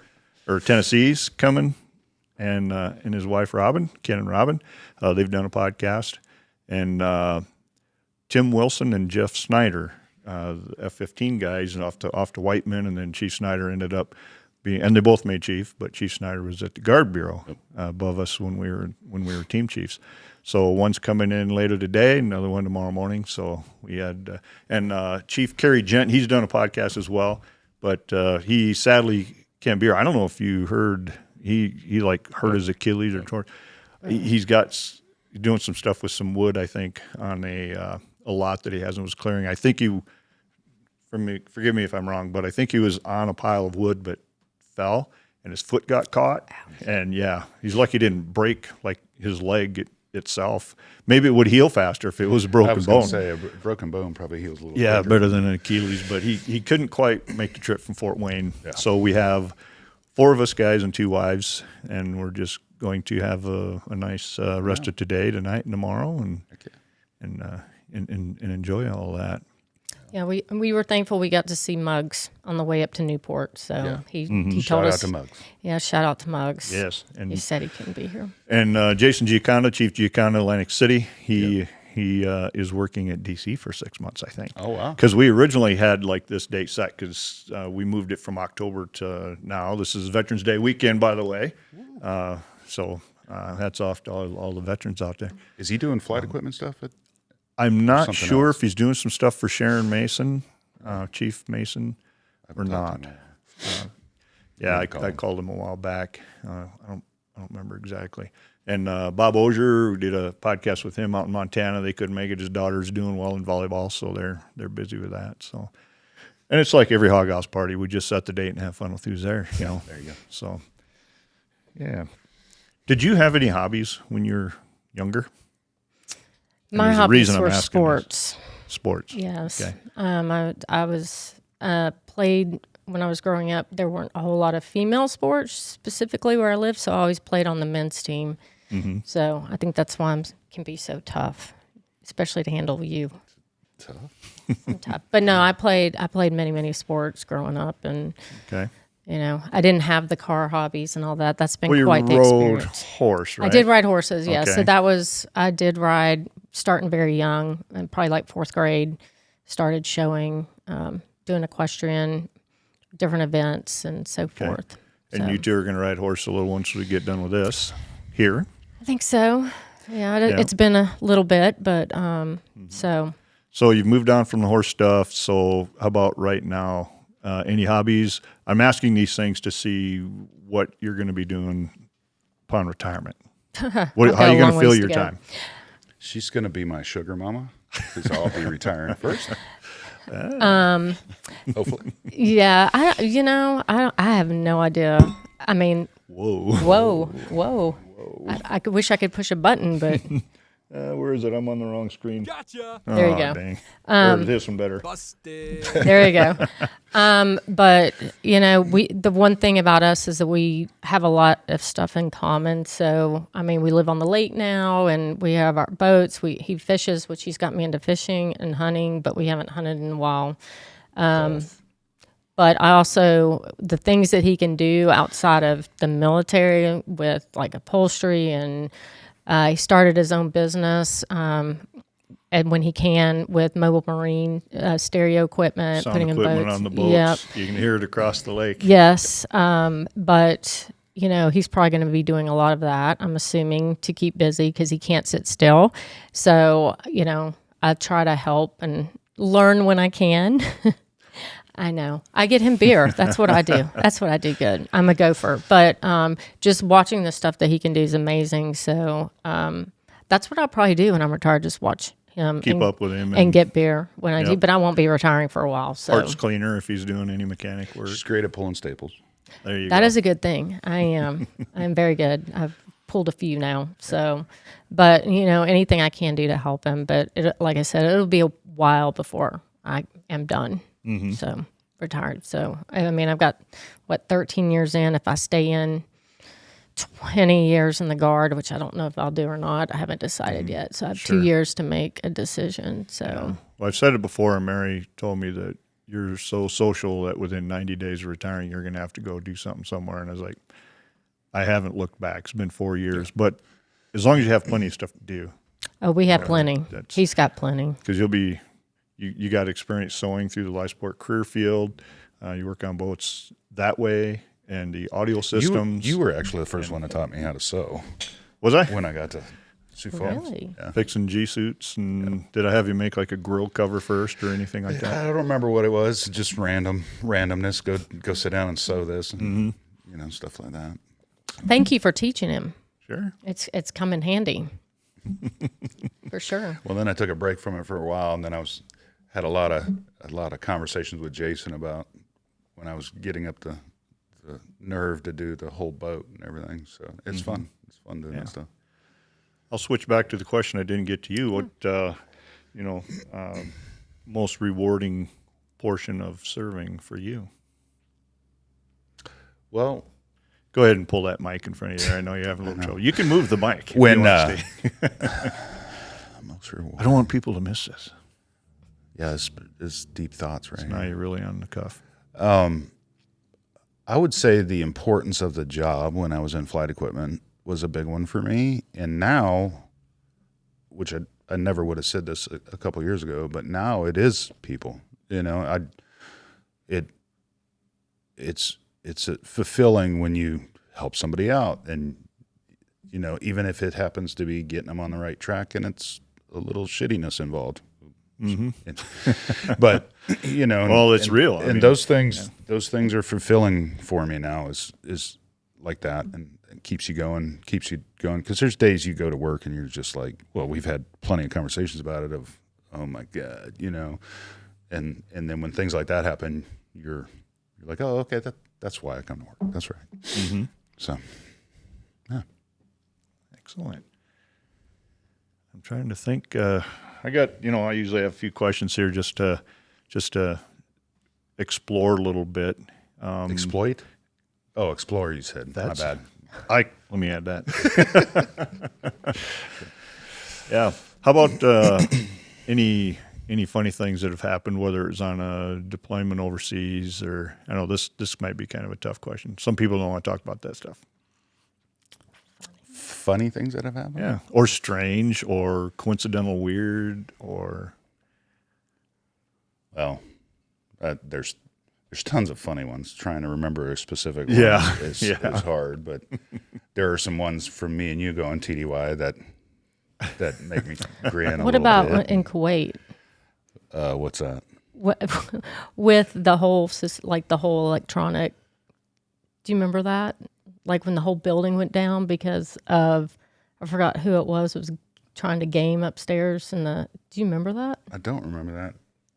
or Tennessee's coming, and his wife Robin, Ken and Robin. They've done a podcast. And Tim Wilson and Jeff Snyder, the F-15 guys, and off to Whiteman, and then Chief Snyder ended up being, and they both made chief, but Chief Snyder was at the Guard Bureau above us when we were team chiefs. So one's coming in later today, another one tomorrow morning. So we had and Chief Karry Gent, he's done a podcast as well, but he sadly can't be here. I don't know if you heard he like hurt his Achilles or torn. He's doing some stuff with some wood, I think, on a lot that he has and was clearing. I think forgive me if I'm wrong, but I think he was on a pile of wood but fell and his foot got caught. Ouch. And he's lucky he didn't break like his leg itself. Maybe it would heal faster if it was a broken I was bone. going to say a broken bone probably heals a little quicker. Better than an Achilles, but he couldn't quite make the trip from Fort Wayne. Yeah. So we have 4 of us guys and 2 wives, and we're just going to have a nice rest of today, tonight, and tomorrow, and enjoy all that. Yeah, we were thankful we got to see Muggs on the way up to Newport. So he told Shout us. out to Muggs. Yeah, shout out to Muggs. Yes, He said he couldn't be here. And Jason Giaconda, Chief Giaconda, Atlantic City, he is working at D.C. for 6 months, I think. Oh, wow. Because we originally had like this date set because we moved it from October to now. This is Veterans Day weekend, by the way. So hats off to all the veterans out there. Is he doing flight equipment stuff? I'm not something sure else? if he's doing some stuff for Sharon Mason, Chief Mason, or not. I called him a while back. I don't remember exactly. And Bob Osier, who did a podcast with him out in Montana, they couldn't make it. His daughter's doing well in volleyball, so they're busy with that. So, and it's like every Hog House party, we just set the date and have fun with who's there. There you go. So, Yeah. Did you have any hobbies when you were younger? My there's a hobbies reason I'm were asking this. sports. Sports. Yes. Okay. I was played when I was growing up. There weren't a whole lot of female sports specifically where I lived, so I always played on the men's team. Mm-hmm. So I think that's why I can be so tough, especially to handle you. Tough. I'm tough. But no, I played many sports growing up, and Okay. I didn't have the car hobbies and all that. That's been Well, you quite the rode experience. horse, right? I did ride horses, yes. Okay. So I did ride starting very young, and probably like 4th grade, started showing, doing equestrian, different events, and so forth. And So, you two are going to ride horse a little once we get done with this here. I think so. Yeah, Yeah. it's been a little bit, but so So you've moved on from the horse stuff. So how about right now? Any hobbies? I'm asking these things to see what you're going to be doing upon retirement. How got are you a going long to fill ways your to go. time? She's going to be my sugar mama because I'll be retiring first. Hopefully. yeah, I have no idea. I mean, whoa. I could wish I could push a button, but Where is it? I'm on the wrong screen. Gotcha. there you Oh, go. Dang. Or this one better. Busted. There you go. But the one thing about us is that we have a lot of stuff in common. So, I mean, we live on the lake now, and we have our boats. He fishes, which he's got me into fishing and hunting, but we haven't hunted in a while. But I also, the things that he can do outside of the military with like upholstery, and he started his own business. And when he can, with mobile marine stereo equipment, Sound putting in equipment boats. on the boats. Yep. You can hear it across the lake. Yes. But, he's probably going to be doing a lot of that, I'm assuming, to keep busy because he can't sit still. So, I try to help and learn when I can. I know. I get him beer. That's what I do. That's what I do good. I'm a gopher. But just watching the stuff that he can do is amazing. So that's what I'll probably do when I'm retired, just watch him. Keep up with him. And get beer when I do. Yep. But I won't be retiring for a while. So Parts cleaner if he's doing any mechanic work. She's great at pulling staples. There you that go. is a good thing. I am. I'm very good. I've pulled a few now. So, but, anything I can do to help him. But like I said, it'll be a while before I am done. Mm-hmm. So retired. So I mean, I've got 13 years in. If I stay in 20 years in the Guard, which I don't know if I'll do or not, I haven't decided yet. So I have Sure. 2 years to make a decision. So Well, I've said it before, and Mary told me that you're so social that within 90 days of retiring, you're going to have to go do something somewhere. And I was like, I haven't looked back. It's been 4 years. But as long as you have plenty of stuff to do, we have plenty. that's- He's got plenty. because you got experience sewing through the life support career field. You work on boats that way, and the audio systems. You were actually the first one that taught me how to sew Was I? when I got to Sioux Falls. Really? Yeah. Fixing G-suits, and did I have you make like a grill cover first or anything like that? I don't remember what it was. Just randomness. Go sit down and sew this, and stuff like that. Thank you for teaching him. Sure. It's come in handy. For sure. Well, then I took a break from it for a while, and then had a lot of conversations with Jason about when I was getting up the nerve to do the whole boat and everything. So it's fun. It's fun doing that stuff. I'll switch back to the question I didn't get to you. What, most rewarding portion of serving for you? Well, Go ahead and pull that mic in front of you there. I know you're having a little trouble. You can move the mic. if When, you want to most stay. rewarding. I don't want people to miss this. Yeah, it's deep thoughts, right? Now you're really on the cuff. I would say the importance of the job when I was in flight equipment was a big one for me. And now, which I never would have said this a couple of years ago, but now it is people. It's fulfilling when you help somebody out, and even if it happens to be getting them on the right track, and it's a little shittiness involved. But Well, it's real. I mean, those things are fulfilling for me now. Is like that, and it keeps you going. Because there's days you go to work and you're just like, well, we've had plenty of conversations about it. Of, oh my God, and then when things like that happen, you're like, oh, okay, that's why I come to work. That's right. So Excellent. I'm trying to think. I got, I usually have a few questions here just to explore a little bit. Exploit? Oh, explore, you said. My bad. Let me add that. Yeah. How about any funny things that have happened, whether it's on a deployment overseas or, I know this might be kind of a tough question. Some people don't want to talk about that stuff. Funny things that have happened? Yeah. Or strange or coincidental weird or. Well, there's tons of funny ones. Trying to remember a specific Yeah. one is hard, but there are some ones from me and you going TDY that make me grin a What little about bit. in Kuwait? What's that? With the whole, like the whole electronic, do you remember that? Like when the whole building went down because of, I forgot who it was trying to game upstairs do you remember that? I don't remember that.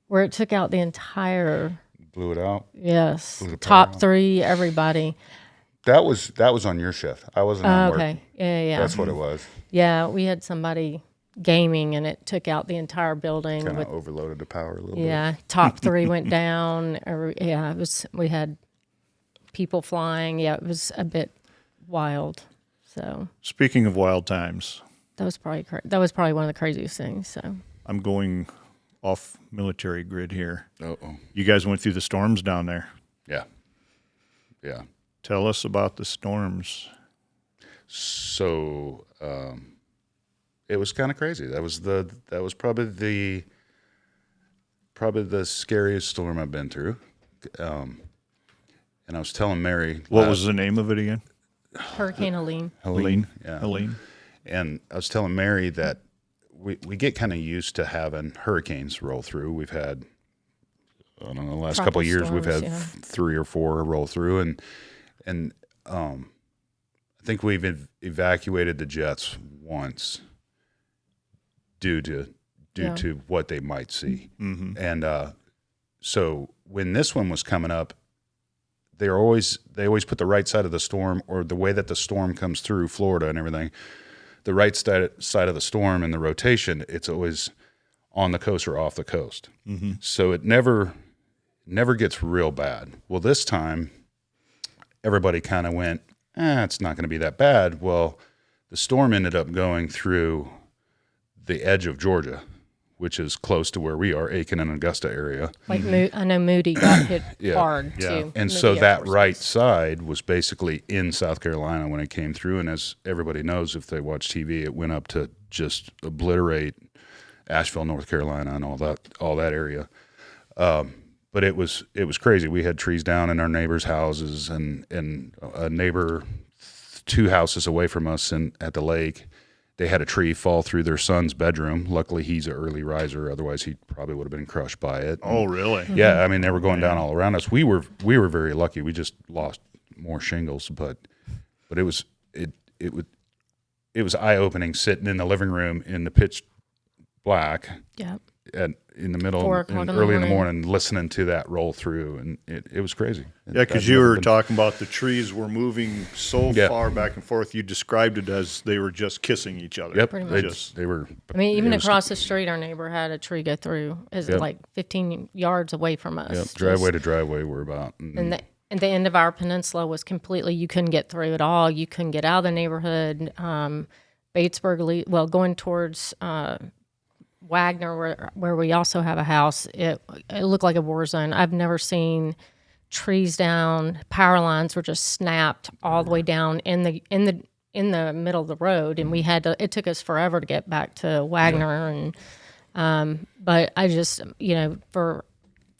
Where it took out the entire, Blew it out. yes, Blew the power top out. 3, everybody. That was on your shift. I wasn't on work. Okay, yeah. That's what it was. Yeah, we had somebody gaming and it took out the entire building. Kind with of overloaded the power a little bit. Yeah, top 3 went down. We had people flying. Yeah, it was a bit wild. So Speaking of wild times, that was probably one of the craziest things. So I'm going off military grid here. Uh-oh. You guys went through the storms down there. Yeah. Yeah. Tell us about the storms. So it was kind of crazy. That was probably the scariest storm I've been through. And I was telling Mary, What was the name of it again? Hurricane Helene. Helene. Yeah. Helene. And I was telling Mary that we get kind of used to having hurricanes roll through. We've had, I don't know, the last couple of years we've had Storms, yeah. 3 or 4 roll through, and I think we've evacuated the jets once due to what they might see. Mm-hmm. And so when this one was coming up, they always put the right side of the storm, or the way that the storm comes through Florida and everything, the right side of the storm and the rotation, it's always on the coast or off the coast. Mm-hmm. So it never gets real bad. Well, this time everybody kind of went, it's not going to be that bad. Well, the storm ended up going through the edge of Georgia, which is close to where we are, Aiken and Augusta area. Like I know Moody got hit Yeah. hard Yeah. too. And Moody so Air that Force right Base. side was basically in South Carolina when it came through. And as everybody knows, if they watch TV, it went up to just obliterate Asheville, North Carolina, and all that area. But it was crazy. We had trees down in our neighbors' houses, and a neighbor 2 houses away from us at the lake, they had a tree fall through their son's bedroom. Luckily, he's an early riser. Otherwise, he probably would have been crushed by it. Oh, really? Yeah, I mean, they were going down all around us. We were very lucky. We just lost more shingles, but it was eye opening sitting in the living room in the pitch black Yeah. in the middle 4 o'clock and in the early in the morning. morning, listening to that roll through, and it was crazy. Yeah, because I've you never were been- talking about the trees were moving so Yeah. far back and forth. You described it as they were just kissing each other. Yep, Pretty they, much. they were. I mean, even it was- across the street, our neighbor had a tree go through. Is Yep. like 15 yards away from us. Yep, Just- driveway to driveway, we're about. And the end of our peninsula was completely, you couldn't get through at all. You couldn't get out of the neighborhood. Batesburg, going towards Wagner, where we also have a house, it looked like a war zone. I've never seen trees down, power lines were just snapped all the way down in the middle of the road, and it took us forever to get back to Wagner. And but I just, for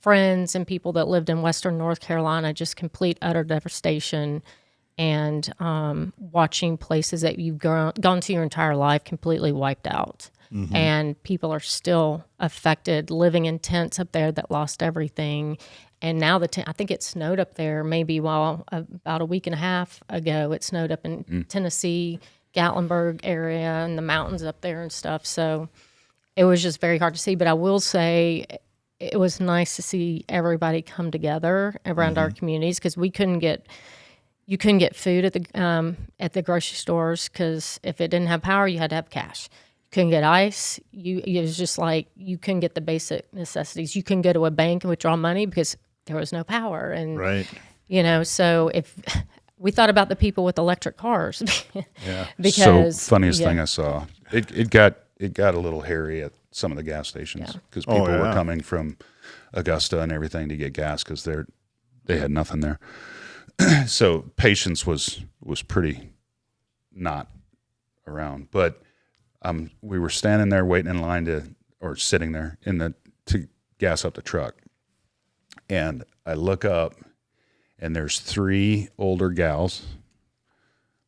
friends and people that lived in Western North Carolina, just complete utter devastation, and watching places that you've gone to your entire life completely wiped out. Mm-hmm. And people are still affected, living in tents up there that lost everything. And now I think it snowed up there maybe about a week and a half ago. It snowed up in Tennessee, Gatlinburg area, and the mountains up there and stuff. So it was just very hard to see. But I will say it was nice to see everybody come together around our communities, because we couldn't get you couldn't get food at the grocery stores because if it didn't have power, you had to have cash. You couldn't get ice. It was just like you couldn't get the basic necessities. You couldn't go to a bank and withdraw money because there was no power. And Right. So if we thought about the people with electric cars, Yeah. because funniest thing I saw, it got a little hairy at some of the gas stations because people were coming from Augusta and everything to get gas because they had nothing there. So patience was pretty not around, but we were standing there waiting in line or sitting there to gas up the truck, and I look up, and there's 3 older gals.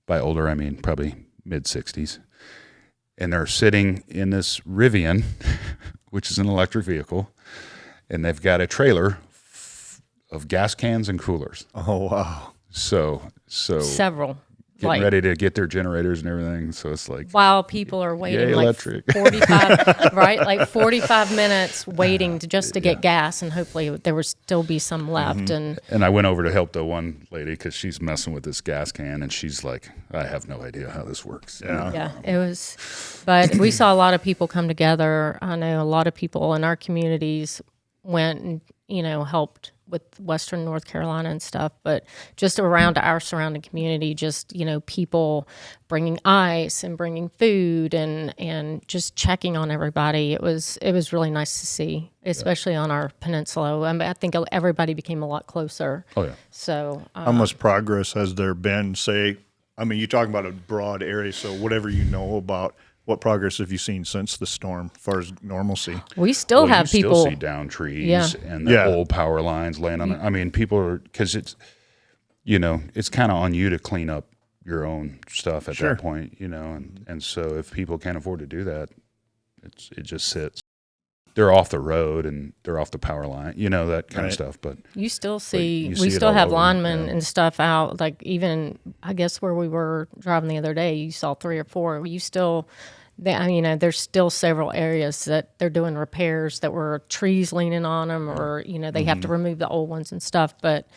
By older, I mean probably mid-60s, and they're sitting in this Rivian, which is an electric vehicle, and they've got a trailer of gas cans and coolers. Oh, wow. So several. getting ready to get their generators and everything. So it's like while people are waiting, yay, like electric. 45, right? Like 45 minutes waiting to get gas, and hopefully there would still be some left. And I went over to help the one lady because she's messing with this gas can, and she's like, I have no idea how this works. yeah, it was. But we saw a lot of people come together. I know a lot of people in our communities went and helped with Western North Carolina and stuff, but just around our surrounding community, just, people bringing ice and bringing food and just checking on everybody. It was really nice to see, especially on our peninsula. I think everybody became a lot closer. Oh, yeah. So How much progress has there been, say, you're talking about a broad area, so whatever you know about, what progress have you seen since the storm as far as normalcy? we still have you people. still see down trees and the old power lines laying on it. People are, because it's, it's kind of on you to clean up your own stuff at that point, and so if people can't afford to do that, it just sits. They're off the road and they're off the power line, that kind of stuff. But you still you see, see we it still all have over, linemen and stuff out. Like even, I guess where we were driving the other day, you saw 3 or 4. You still, there's still several areas that they're doing repairs that were trees leaning on them, or they have to remove the old ones and stuff. But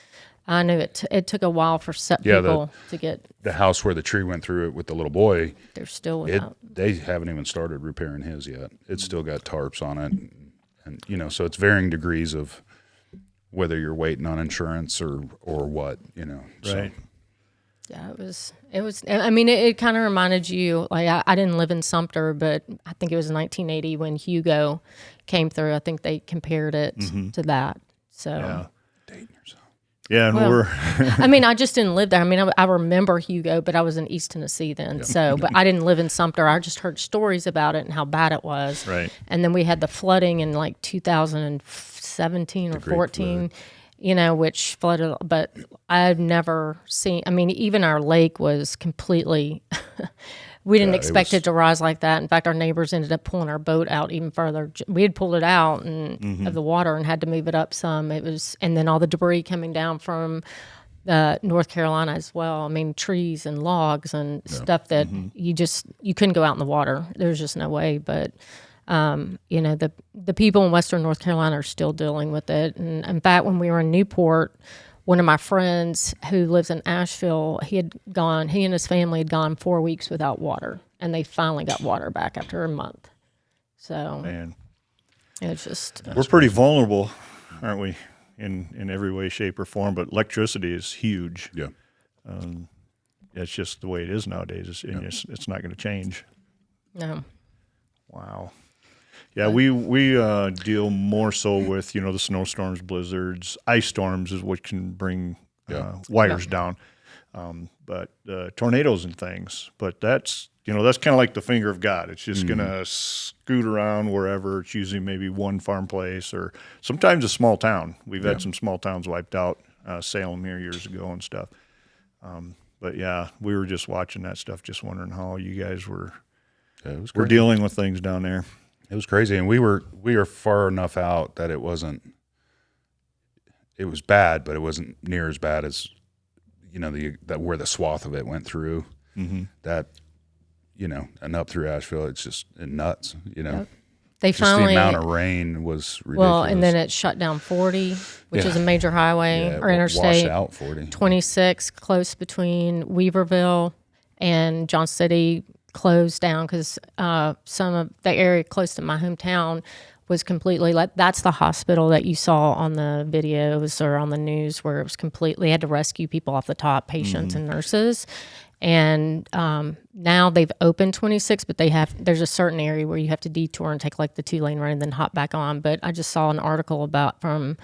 I knew it took a while for people to get. The house where the tree went through it with the little boy, They're still without. they haven't even started repairing his yet. It's still got tarps on it, and so it's varying degrees of whether you're waiting on insurance or what, So. Right. Yeah, it was. It kind of reminded you, like I didn't live in Sumter, but I think it was 1980 when Hugo came through. I think they compared it to that. So. Yeah. Dating yourself. Yeah, and we're. I just didn't live there. I remember Hugo, but I was in East Tennessee then. So, but I didn't live in Sumter. I just heard stories about it and how bad it was. Right. And then we had the flooding in like 2017 or 14. Which flooded, but I've never seen, even our lake was completely, we didn't expect it to rise like that. In fact, our neighbors ended up pulling our boat out even further. We had pulled it out of the water and had to move it up some. And then all the debris coming down from North Carolina as well. Trees and logs and stuff that you couldn't go out in the water. There's just no way, but the people in Western North Carolina are still dealing with it. And in fact, when we were in Newport, one of my friends who lives in Asheville, he and his family had gone 4 weeks without water, and they finally got water back after a month. So, Man, it's just we're pretty vulnerable, aren't we, in every way, shape, or form? But electricity is huge. Yeah. It's just the way it is nowadays. It's not going to change. no. Wow. Yeah, we deal more so with, the snowstorms, blizzards, ice storms is what can bring wires down. But tornadoes and things. But that's kind of like the finger of God. It's just going to scoot around wherever. It's usually maybe one farm place or sometimes a small town. We've had some small towns wiped out, Salem here years ago and stuff. But yeah, we were just watching that stuff, just wondering how you guys were dealing with things down there. It was crazy, and we were far enough out that it was bad, but it wasn't near as bad as that where the swath of it went through. That and up through Asheville, it's just nuts. Yep. They Just finally, the amount of rain was ridiculous. well, and then it shut down 40, which is a major highway or interstate. Washed out 40. 26 close between Weaverville and Johnson City closed down because some of the area close to my hometown was completely like, that's the hospital that you saw on the videos or on the news where it was completely had to rescue people off the top, patients and nurses. And now they've opened 26, but there's a certain area where you have to detour and take like the 2-lane run and then hop back on. But I just saw an article from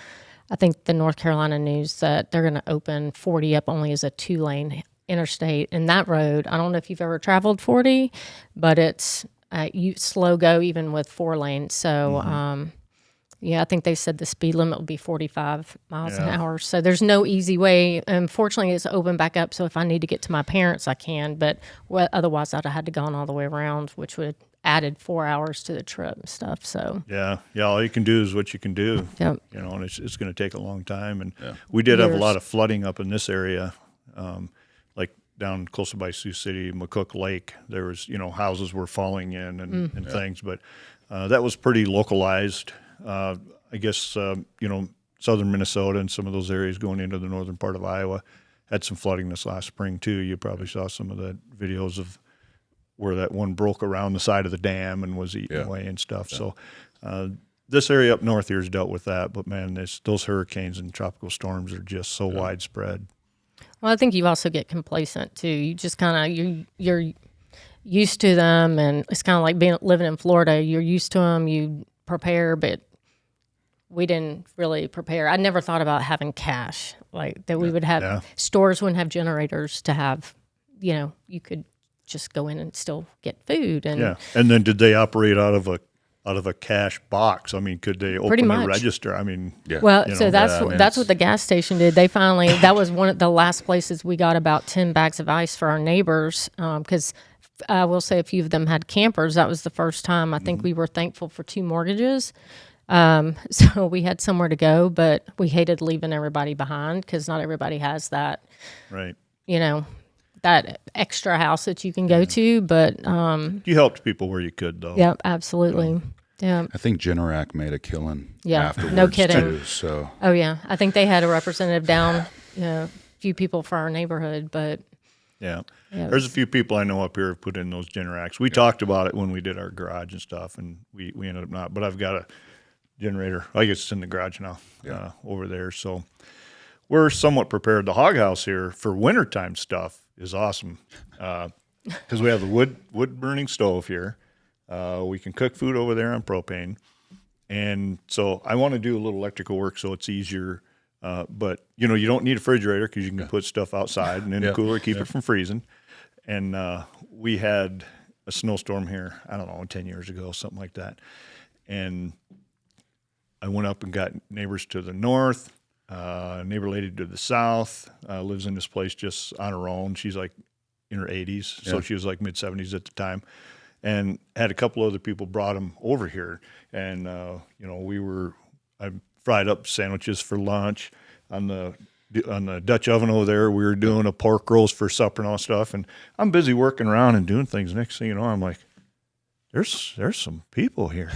I think the North Carolina News that they're going to open 40 up only as a 2-lane interstate. And that road, I don't know if you've ever traveled 40, but it's you slow go even with 4 lanes. So yeah, I think they said the speed limit will be 45 miles an hour. So there's no easy way. Unfortunately, it's open back up. So if I need to get to my parents, I can. But otherwise, I'd have had to gone all the way around, which would have added 4 hours to the trip and stuff. So yeah, all you can do is what you can do. Yep. You know, and it's going to take a long time. And we did have a lot of flooding up in this area, like down closer by Sioux City, McCook Lake. There was, houses were falling in and things, but that was pretty localized. I guess, southern Minnesota and some of those areas going into the northern part of Iowa had some flooding this last spring too. You probably saw some of the videos of where that one broke around the side of the dam and was eaten away and stuff. Yeah. So this area up north here has dealt with that, but man, those hurricanes and tropical storms are just so widespread. Well, I think you also get complacent too. You just kind of you're used to them, and it's kind of like living in Florida. You're used to them. You prepare, but we didn't really prepare. I never thought about having cash like that. We would have stores wouldn't have generators to have. You could just go in and still get food. And and then did they operate out of a cash box? I mean, could they open a register? I mean, well, so that's what the gas station did. They finally that was one of the last places we got about 10 bags of ice for our neighbors because I will say a few of them had campers. That was the first time. I think we were thankful for 2 mortgages. So we had somewhere to go, but we hated leaving everybody behind because not everybody has that. Right. That extra house that you can go to, but you helped people where you could, though. Yeah, absolutely. Yeah, I think Generac made a killing. Yeah, afterwards, no kidding. Too, so. Oh yeah, I think they had a representative down, a few people for our neighborhood, but there's a few people I know up here who put in those Generacs. We talked about it when we did our garage and stuff, and we ended up not. But I've got a generator. I guess it's in the garage now over there. So we're somewhat prepared. The Hog House here for wintertime stuff is awesome because we have the wood burning stove here. We can cook food over there on propane, and so I want to do a little electrical work so it's easier. But you don't need a refrigerator because you can put stuff outside and in the cooler, keep it from freezing. And we had a snowstorm here, I don't know, 10 years ago, something like that. And I went up and got neighbors to the north. Neighbor lady to the south lives in this place just on her own. She's like in her 80s, so she was like mid 70s at the time, and had a couple other people brought them over here. And I fried up sandwiches for lunch on the Dutch oven over there. We were doing a pork roast for supper and all stuff. And I'm busy working around and doing things. Next thing you know, I'm like, there's some people here.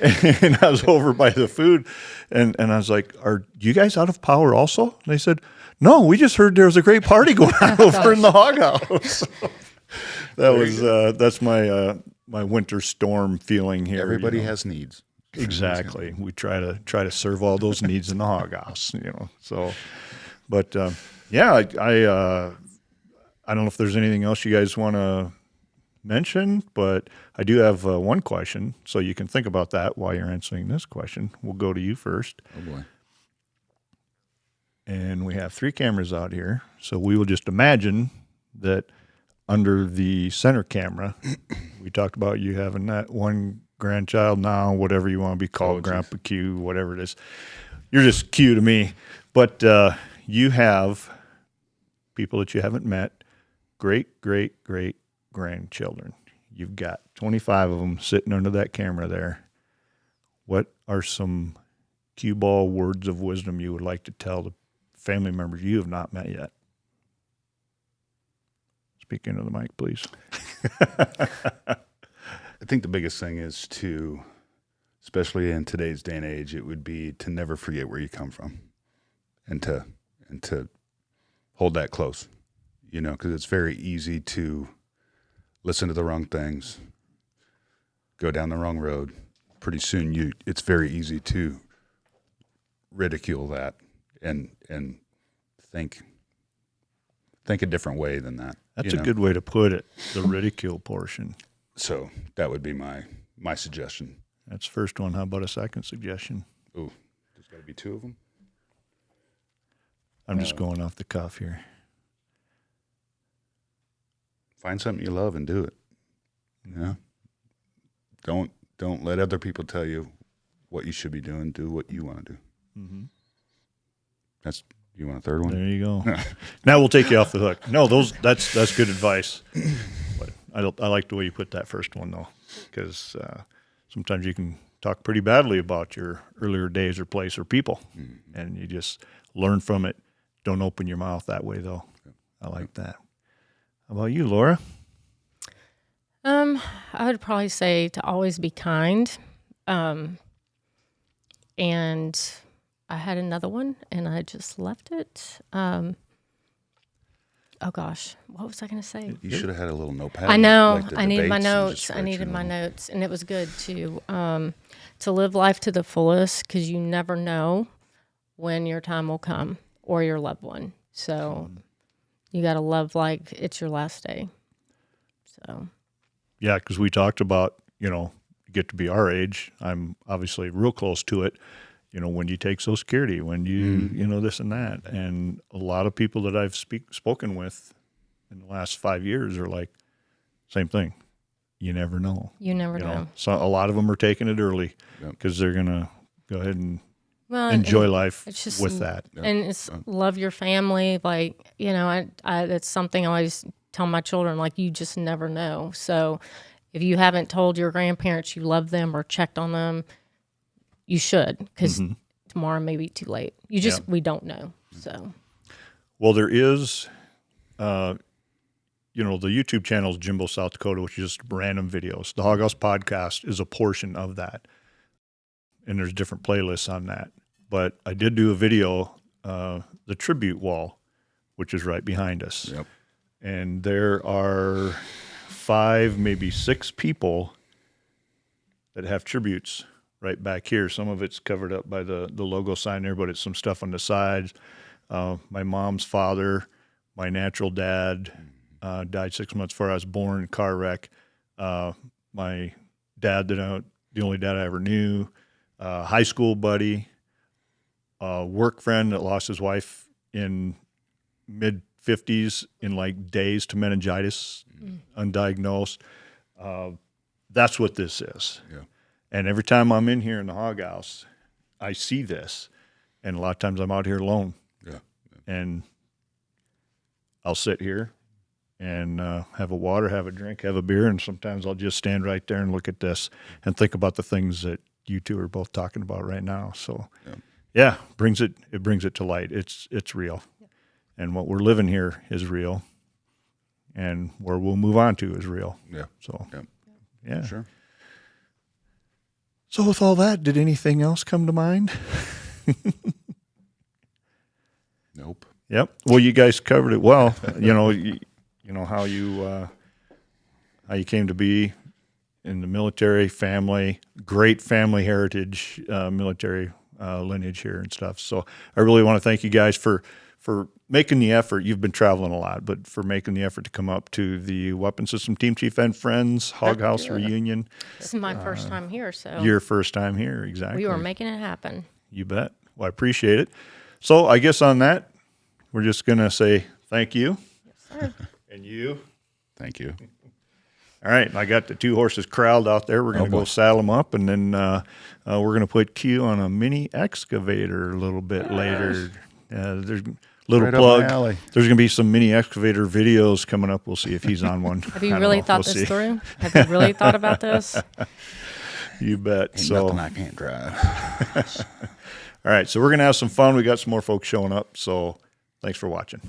And I was over by the food, and I was like, are you guys out of power also? And they said, no, we just heard there was a great party going on over in the Hog House. That's my winter storm feeling here. Everybody has needs. Exactly. We try to serve all those needs in the Hog House, So, but I don't know if there's anything else you guys want to mention, but I do have one question, so you can think about that while you're answering this question. We'll go to you first. Oh boy. And we have 3 cameras out here, so we will just imagine that under the center camera, we talked about you having that one grandchild now, whatever you want to be called, Grandpa Q, whatever it is. You're just Q to me. But you have people that you haven't met, great grandchildren. You've got 25 of them sitting under that camera there. What are some cue ball words of wisdom you would like to tell the family members you have not met yet? Speak into the mic, please. I think the biggest thing is to especially in today's day and age, it would be to never forget where you come from, and to hold that close, because it's very easy to listen to the wrong things, go down the wrong road. Pretty soon, it's very easy to ridicule that and think a different way than that. That's a good way to put it, the ridicule portion. So that would be my suggestion. That's the first one. How about a second suggestion? Ooh, there's got to be two of them. I'm just going off the cuff here. Find something you love and do it. Don't let other people tell you what you should be doing. Do what you want to do. Mm-hmm. You want a third one? There you go. Now we'll take you off the hook. No, that's good advice. But I like the way you put that first one though, because sometimes you can talk pretty badly about your earlier days or place or people, and you just learn from it. Don't open your mouth that way though. I like that. How about you, Laura? I would probably say to always be kind. And I had another one and I just left it. Oh gosh, what was I going to say? You should have had a little notepad. I know. like the I needed my debates and notes. just I write needed your my little- notes, and it was good to live life to the fullest, because you never know when your time will come or your loved one. So you got to love like it's your last day. So. Yeah, because we talked about, you get to be our age. I'm obviously real close to it. When you take Social Security, when you, this and that. And a lot of people that I've spoken with in the last 5 years are like, same thing. You never know. You never know. So a lot of them are taking it early Yep. because they're going to go ahead and Well, enjoy and life it's just, with that. and it's love your family. Like, I that's something I always tell my children, like, you just never know. So if you haven't told your grandparents you love them or checked on them, you should, because tomorrow may be too late. We don't know. So, Well, there is, the YouTube channel is Jimbo, South Dakota, which is just random videos. The Hog House podcast is a portion of that, and there's different playlists on that. But I did do a video, the tribute wall, which is right behind us. Yep. And there are 5, maybe 6 people that have tributes right back here. Some of it's covered up by the logo sign there, but it's some stuff on the sides. My mom's father, my natural dad, died 6 months before I was born, car wreck. My dad, the only dad I ever knew, high school buddy, work friend that lost his wife in mid-50s in like days to meningitis, undiagnosed. That's what this is. Yeah. And every time I'm in here in the Hog House, I see this. And a lot of times I'm out here alone. Yeah. And I'll sit here and have a water, have a drink, have a beer, and sometimes I'll just stand right there and look at this and think about the things that you two are both talking about right now. So, yeah, brings it to light. It's real. Yeah. And what we're living here is real. And where we'll move on to is real. Yeah. So, Yep. yeah. Sure. So with all that, did anything else come to mind? Nope. Yep. Well, you guys covered it well. You know how you came to be in the military family, great family heritage, military lineage here and stuff. So I really want to thank you guys for making the effort. You've been traveling a lot, but for making the effort to come up to the Weapon System Team Chief and Friends Hog House reunion. this is my first time here, so Your first time here, exactly. we were making it happen. You bet. Well, I appreciate it. So I guess on that, we're just going to say thank you. Yes, sir. And you. Thank you. All right. I got the 2 horses corralled out there. We're going to go saddle them up, and then we're going to put Q on a mini excavator a little bit later. There's a little Right up my plug. alley. There's going to be some mini excavator videos coming up. We'll see if he's on one. Have you really thought this through? Have you really thought about this? You bet. Ain't So, nothing I can't drive. all right. So we're going to have some fun. We got some more folks showing up. So thanks for watching.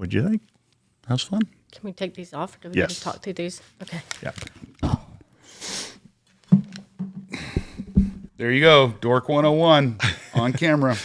What'd you think? That was fun. Can we take these off? Or do we Yes. need to talk through these? Okay. Yeah. There you go, Dork 101 on camera.